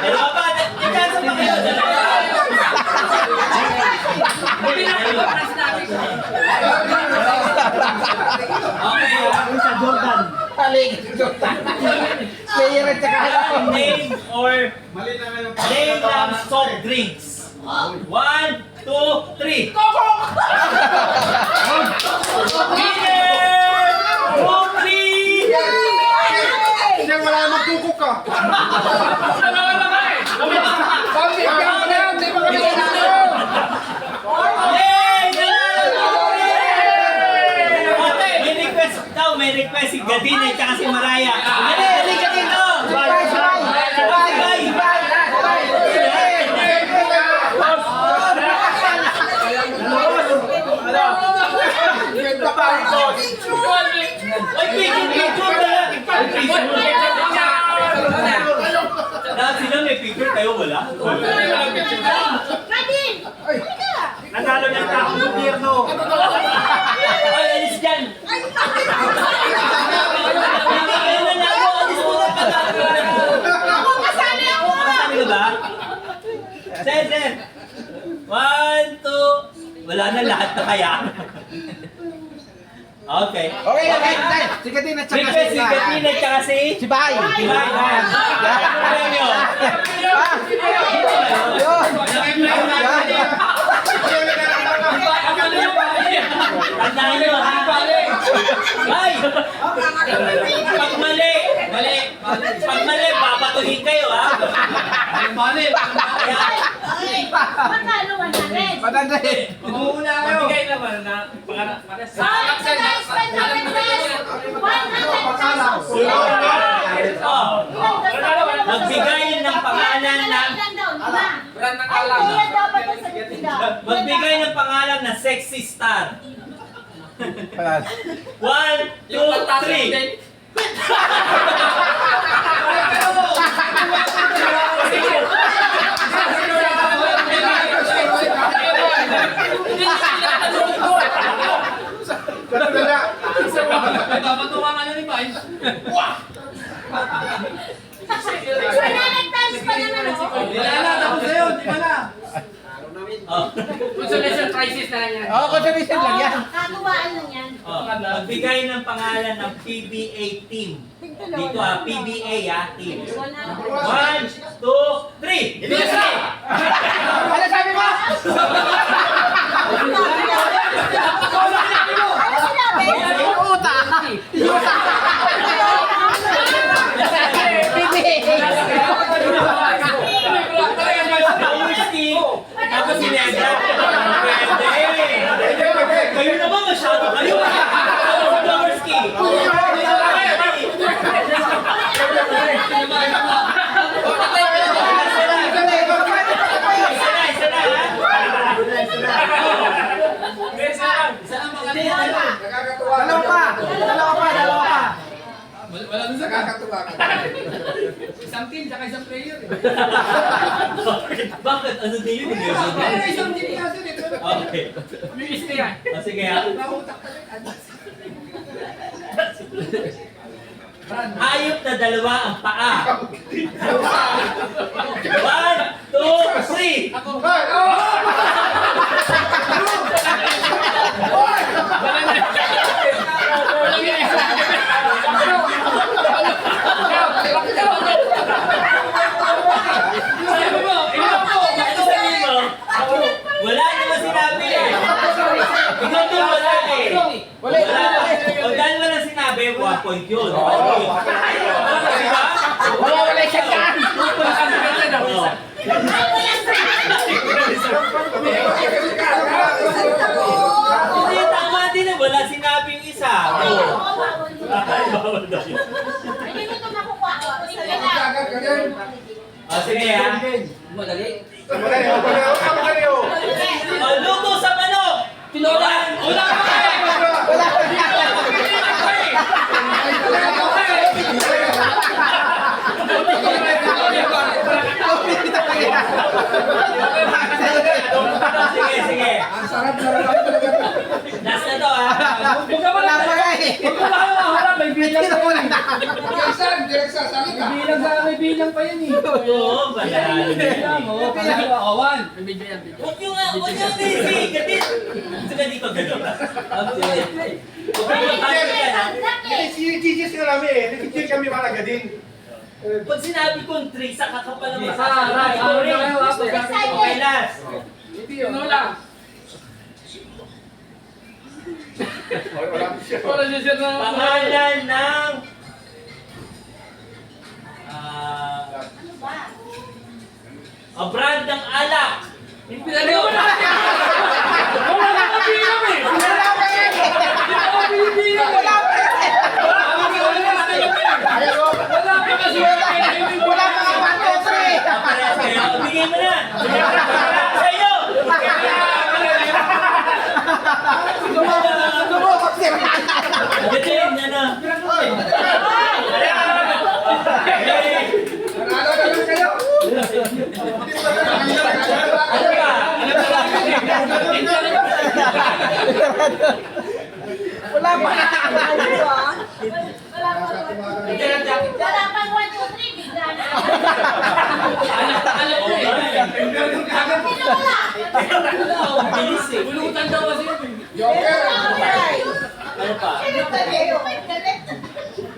Dalawa pa. Ikansa pa kayo. Talig. Player at saka ano. Name ng soft drinks. 1, 2, 3. Winner! Coffee! Siya wala namang kukuk ka. Sabi, ikaw na yan, di ba kami nanalo? Yay! May request si Gadine at saka si Maraya. Hindi ka dito! Ay, picture na! Lahat sila may picture, kayo wala? Kadin! Nanalo na yung takong gobyerno. Ay, alis dyan! Hindi kayo nanalo, alis mo na pala. Kasali ako! Kasali ka ba? Sir! 1, 2... Wala na lahat na kaya. Okay. Okay, okay. Sige din at saka Request si Katina at saka si... Si Bay. Si Bay. Premio. Tandaan nyo ha. Bay! Pag mali, babatuhin kayo ha. Mali. Magkano 100? Matanda eh. Mabigay naman na para sa Magbigay ng pangalan ng... Magbigay ng pangalan na sexy star. 1, 2, 3. consolation prizes na lang yan. Oo, consolation lang yan. Kakuhaan lang yan. Magbigay ng pangalan ng PBA team. Dito PBA team. 1, 2, 3. Ano sabi mo? Uta. Uta. Tapos sinedra. Pwede. Kayo naman masyado kayo. Flowerski. Dalawa pa. Wala dun sa kakatuwa ka. Isang team, saka isang player. Bakit? Ano din yun? Isang team kasi dito. Okay. May isa yan. Sige ha. Hayop na dalawa ang paa. 1, 2, 3. point yun. Okay. Diba? Mawawala siya dyan. Oo. Hindi, tama din eh. Wala sinabing isa. Oo. Ay, bawal daw yun. Hindi ko ito makukuha. Sige na. Sige ha. Madali. Luto sa manok! Wala! Wala pa kayo! Wala pa. Sige, sige. Ang sarap na lang talaga. Last na to ha. Wala pa nga eh. May bilang pa yan. Direksa, salita. May bilang pa yan eh. Oo, banal. Bilang, oo. Kawan. May video yan, video. Huwag nyo nga, huwag nyo busy. Gatit. Saka dito gano'n. Huwag nyo pagkakas ka na. Gigi sila namin eh. Nagkikil kami malagadin. Pag sinabi kong 3, saka ka pala Right. masasabi. Okay, last. Ano lang? Wala siya na. Pangalan ng... brand ng alak. Hindi na wala. Wala na kabilang eh. Wala pa nga eh. Wala pa kasi Wala pa nga 1, 2, 3. Parehas kayo. Bigay mo na. Sa'yo. Sumukot si Rana. Gatin, ano? Nanalo na lang kayo. Ano ba? Wala pa nga. Wala pang 1, 2, 3. Bigla na. Bilis eh. Bulutan daw kasi yun. Joker. Ano pa?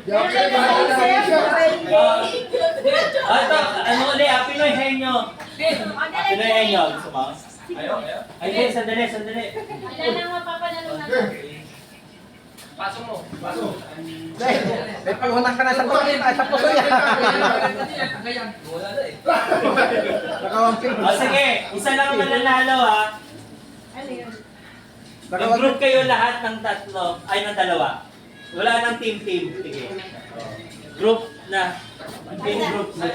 Joker, mahal na namin siya. Ito, ano ulit? Pinoy Henyo. Pinoy Henyo. Gusto mo? Ay, hindi. Sandali. Wala nang mapapanalo na to. Pasok mo. May paghunak ka na sa puso sa puso yan. Wala na eh. Nakawamping. Sige, isa lang ang mananalo ha. Mag-group kayo lahat ng tatlo, ay ng dalawa. Wala nang team-team. Sige. Group na. Group na.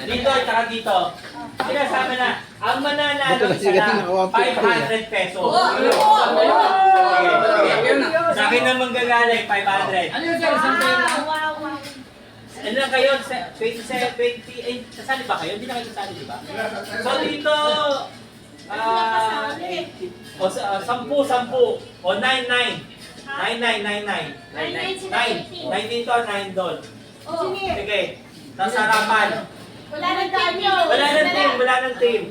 Dito at saka dito. Sinasama na. Ang mananalo isa lang, 500 pesos. Sige. Sa akin naman gagaling, 500. Ano yun sir? Isang tayo lang? Wow. Ano lang kayo? 20, kasali ba kayo? Hindi na kayo kasali, di ba? So dito, 10, 10. O 9, 9. 9, 9, 9, 9. 9 dito, 9 doon. Sige. Tapos harapan. Wala nang team yun. Wala ng team.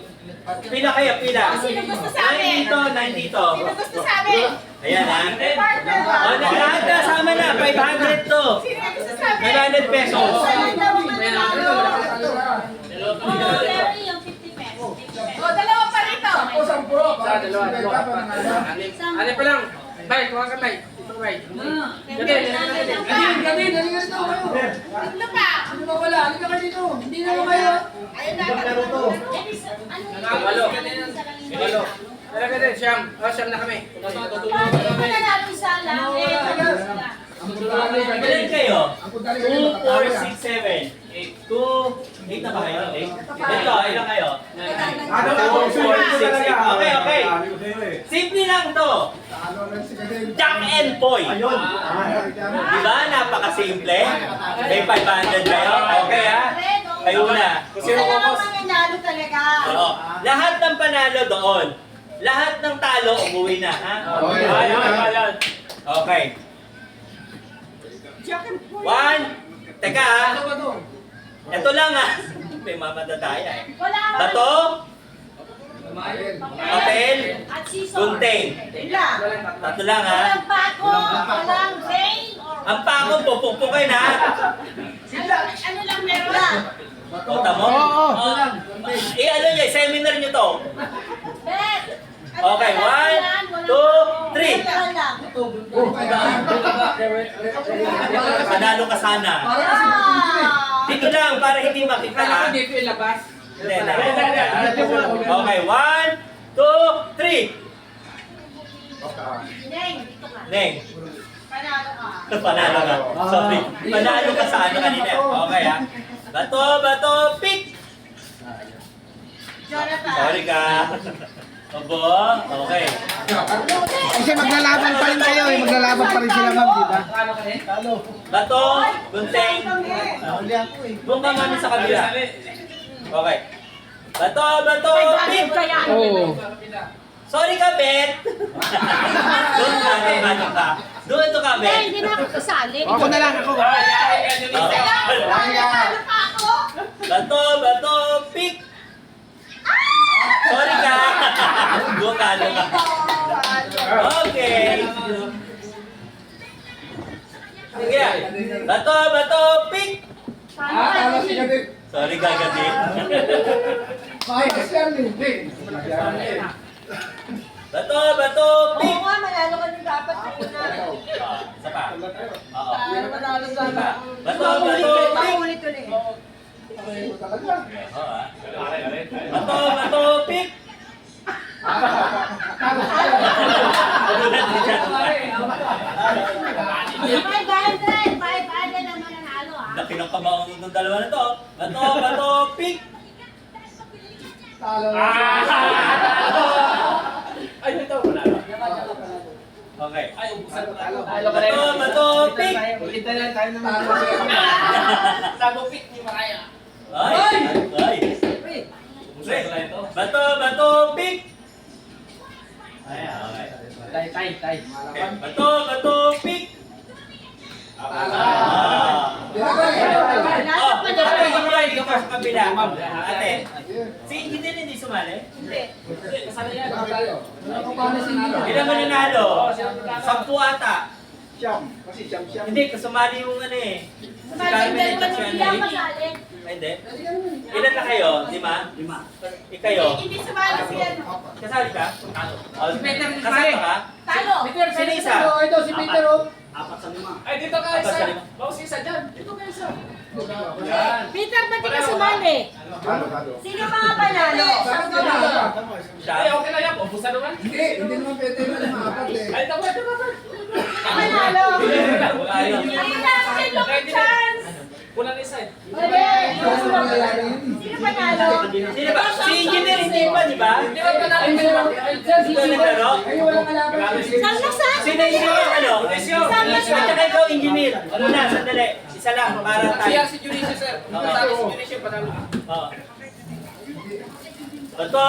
Pila kayo, pila. Sino gusto sa 9 amin? dito, 9 dito. Sino gusto sa amin? Ayan ha. Partner ba? O, lahat na, sama na. 500 to. Sino gusto sa amin? 900 pesos. Saan daw ang mananalo? Larry, yung 50 pesos. Dalawa pa rito. Sampo. Sa dalawa. Ano pa lang? Bay, kuha ka bay. Ito ka bay. Gabi, dito kayo. Ito pa. Ano ba wala? Ano ka dito? Hindi na kayo. Ayun na. Ano? Walo. Talaga din, Siyam. Siyam na kami. Paano yung mananalo isa lang? Ilan kayo? 2, 4, 6, 7, 8, 8 na ba kayo? 8? Ito, ilan kayo? 2, 4, 6, 8. Okay. Simple lang to. Jack and Poy. Diba? Napakasimple. May 500 kayo. Okay ha? Kayo na. Isa lang ang mananalo talaga. Oo. Lahat ng panalo doon. Lahat ng talo, umuwi na. Ha? Okay. 1. Teka ha. Ito lang ha. May mamatataya eh. Wala ang Bato, papel, at season. gunting. Wala. Tatlo lang ha. Walang pako, walang rain, or... Ang pako, pupukpukin ha. Ano lang meron? Kota mo? Oo. Ano nyo, seminar nyo to. Bet! Okay, 1, 2, 3. Tara lang. Panalo ka sana. Dito lang para hindi makita. Kala ko dito ilabas. Hindi, okay, 1, 2, 3. Neng, dito ka. Neng, Panalo ka. panalo ka. Sorry. Panalo ka sa ano kanina. Okay ha. Bato, pick. Jonathan. Sorry ka. Obo, okay. Kasi maglalaban pa rin kayo eh. Maglalaban pa rin sila ma'am, di ba? Kala ko eh. Bato, gunting. Doon ka mami sa kabila. Okay. Bato, pick. Oo. Sorry ka, Bet. Doon ka. Doon ka, Neng, Bet. hindi na ako kasali. Ako na lang, ako. Panalo pa ako. Bato, pick. Sorry ka. Doon ka. Okay. Sige. Bato, pick. Paano ka din? Sorry ka, Gati. Bato, Oo pick. nga, manalo ka din dapat. Una. Isa pa. Oo. Para manalo sana. Bato, pick. Ulit ulit. Bato, pick. May 500 ang mananalo ha. Laki ng kamao ng dalawa na to. Bato, pick. Ay, dito. Panalo. Okay. Ay, ubusan ko talo. Talo ka rin. Bato, pick. Kita na tayo naman. Talo pick ni Maraya. Ay. Ubusan ko lang ito. Bato, pick. Okay. Tay. Okay. Bato, pick. Dito ka sa kabila. Ate, si Engineer hindi sumali? Hindi. Kasali yan. Ilan mo nanalo? 10 ata. Kasi siyam. Hindi, kasumali yung ano eh. Si Sumali Carmen yung at si dalawa ano ng eh. kasali. Ay, hindi. Ilan na kayo? 5? Ikayo? Hindi sumali si ano. Kasali ka? Oh, Si Peter hindi kasali sumali. ka? Talo. Sino isa? Ito si Peter oh. Ay, dito ka Apat sa isa. lima. Bawas isa dyan. Dito ka isa. Peter, ba't di ka sumali? Sino mga panalo? Siya? Ay, okay lang yan. Ubusan naman. Hindi naman pwede na maapat eh. Ay, ito. Panalo. Wala yun. Ayun na, second chance. Kulang isa eh. Sino panalo? Sino ba? Si Engineer hindi pa, di ba? Hindi ba panalo? Ito naglaro? Sarlasan. Sino yung ano? At saka ikaw, Engineer. Una, sandali. Isa lang, para tayo. Siya si Junicio, sir. Panalo si Junicio, panalo. Oo. Bato,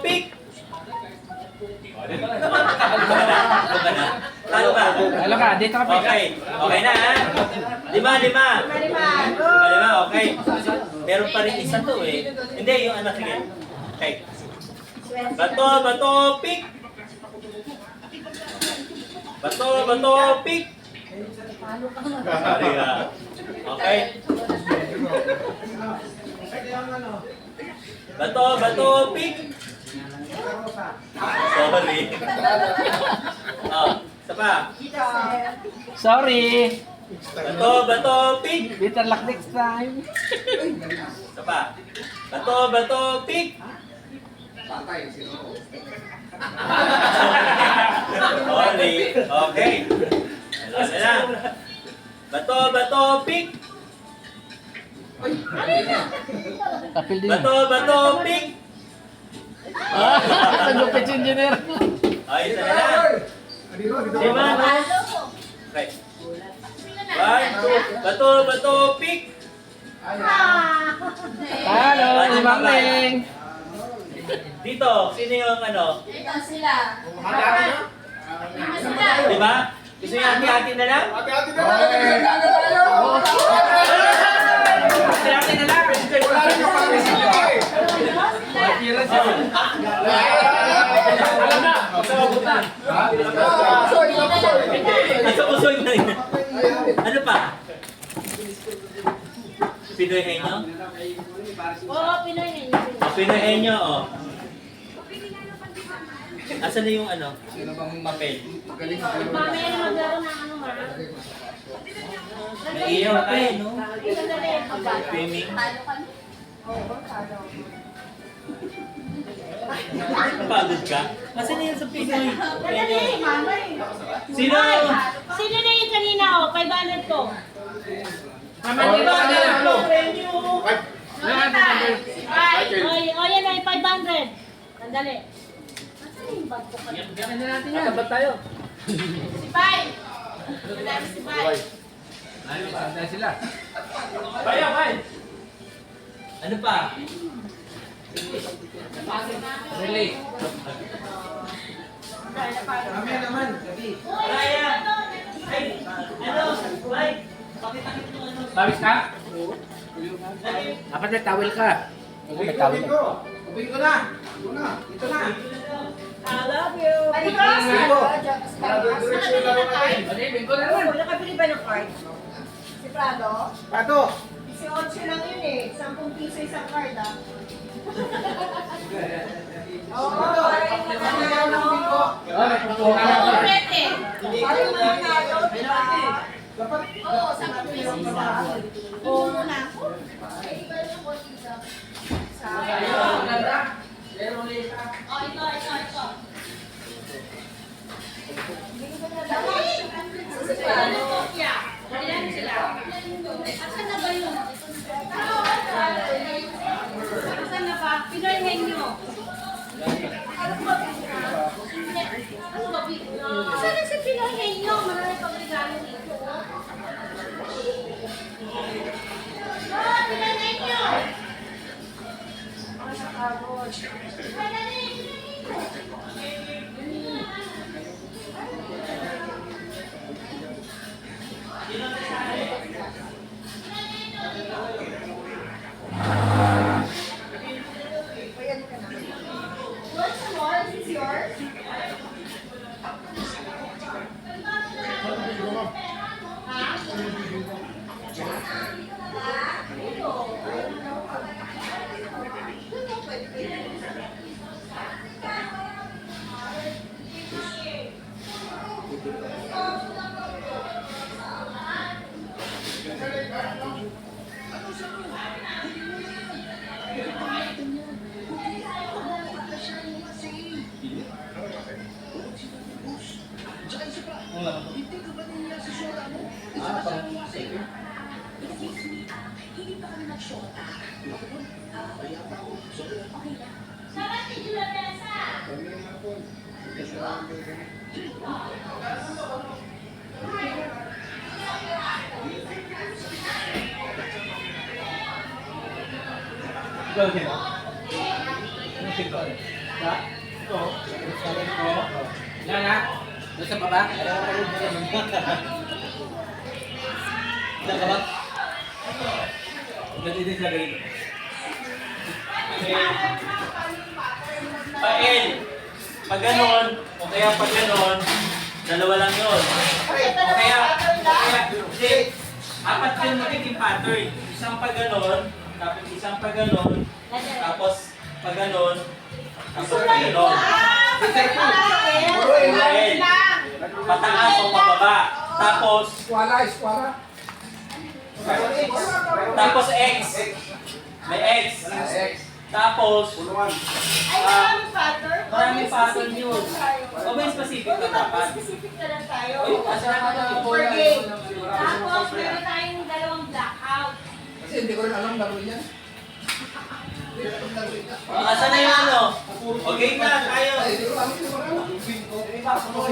pick. Talo ka. Talo ka, dito ka. Okay. Okay na ha? 5. 5, okay. Meron pa rin isa to eh. Hindi, yung anak sige. Okay. Bato, pick. Bato, pick. Sorry ka. Okay. Bato, pick. Sorry. Oh, isa pa. Sorry. Bato, pick. Better luck next time. Isa pa. Bato, pick. Sorry. Okay. Wala na. Bato, pick. Kapil din. Bato, pick. Nagupit si engineer. Ay, isa na lang. 5, no? Okay. 1, 2. Bato, pick. Talo, Imang Leng. Dito, sino yung ano? Ito sila. Di ba? Gusto niyo hati-hati na lang? Hati-hati na lang. Hati-hati na lang. Wala rin yung pang-receive eh. Alam na. Masawabutan. Asa pusoy na rin. Ano pa? Pinoy Henyo? Oo, Pinoy na yun. Pinoy Henyo, oh. Asan na yung ano? Papel. Mamaya na maglaro ng ano, ma. Naiiyak ka eh, no? Sandali. Swimming. Talo ka na. Oo, talo. Napagod ka? Asan na yan sa Pinoy? Sandali, mama eh. Sino? Sino na yung kanina, oh? 500 ko. Mama, di ba? O yan ay 500. Sandali. Nasaan yung bag ko kanina? Gawin na natin yan. Tabat tayo. Si Pai. Sandali si Pai. Ayun, sandali sila. Kaya, kaya. Ano pa? Relay. Mamaya naman, gabi. Kaya. Ay, ano? Ay, pakita mo ano. Pawis ka? Dapat may towel ka. Uwi ko. Uwi ko na. Ito na. Ito na. I love you. Paligos! Diretso yung laro natin. Pwede, bingko na naman. Nakabili ba ng card? Si Prado? Pato. 18 lang yun eh. 10 piso isang card ah. Oo, parang nanalo. Oh, may pagkuha ka na. Pwede. Parang nanalo, diba? Dapat. Oo, 10 piso isa. Oo na ako. Eh, iba yung konti sa... Ayun, ganda. Meron ulit ka. Oh, ito. Si Prado. Kopya. Ilan sila? Asan na ba yun? Asan na ba? Pinoy menu. Ano ba? Asan na si Pinoy menu? Marami pang regalo dito. Oh, Pinoy menu! Want some more? Is this yours? Sarap si Julia Besa. Ikaw din mo? Ano tingkol? Ha? Ito? Ito? Yan ha? Doon sa baba? Diyan ka ba? Dati din sa ganito. Pael. Pag ganon, o kaya pag ganon, dalawa lang yun. O kaya, hindi. Apat yung magiging pattern. Isang pag ganon, tapos isang pag ganon, tapos pag ganon, tapos pag ganon. Pael. Pataas o pababa. Tapos, Eskwala. tapos X. May X. Tapos, Ay, maraming pattern. maraming pattern yun. O may specific na dapat. Specific na lang tayo. Uy, asa na Per game. Tapos, meron tayong dalawang blackout. Kasi hindi ko rin alam laro yan. Asa na yung ano? Okay na, tayo. Hindi ko alam yung laro. Kaso,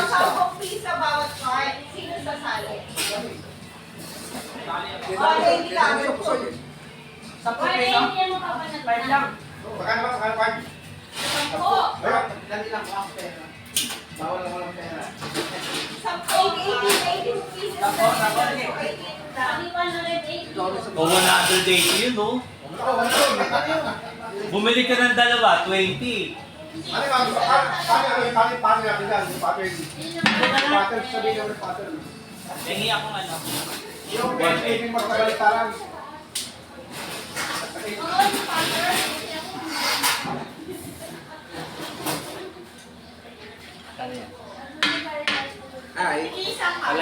10 piso bawat card. Sino sasali? Okay, hindi lang. Ay, hindi mo pa ba nagtanong? Magkano? Sampo. Dali lang ko ang pera. Bawal lang walang pera. 18 pieces na rin. 18 lang. Sabi 180. O 180 yun, no? Bumili ka ng dalawa, 20. Paano natin yan? Pattern, sabihin naman pattern. Hingi akong ano. Yung 18 magkabalitaran.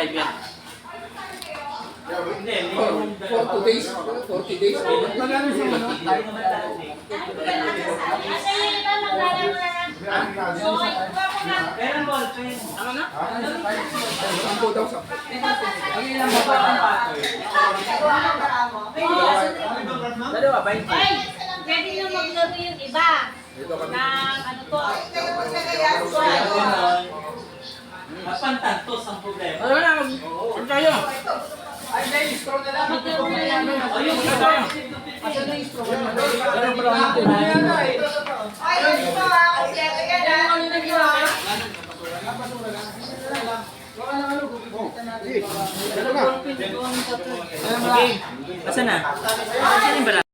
drive yan. Hindi, Oh, minimum 40 days. 40 days. Magkano siya ano? Tayo naman tayo eh. Asa yun iba maglalaro na lang. So, ikuha mo na. Pero ball pen. Ano na? 10 daw sa. Ang ilang ba ang pattern? Dalawa, 20. Ay, pwede nang maglaro yung iba. Ng ano to. Ganon. Mapantantos ang problema. Ano na? Ano tayo? Ay, may straw na lang. Maglaro na lang. Ayun, Ano tayo? Ganun pala ang tinahin. Asan na? Asan yung bala?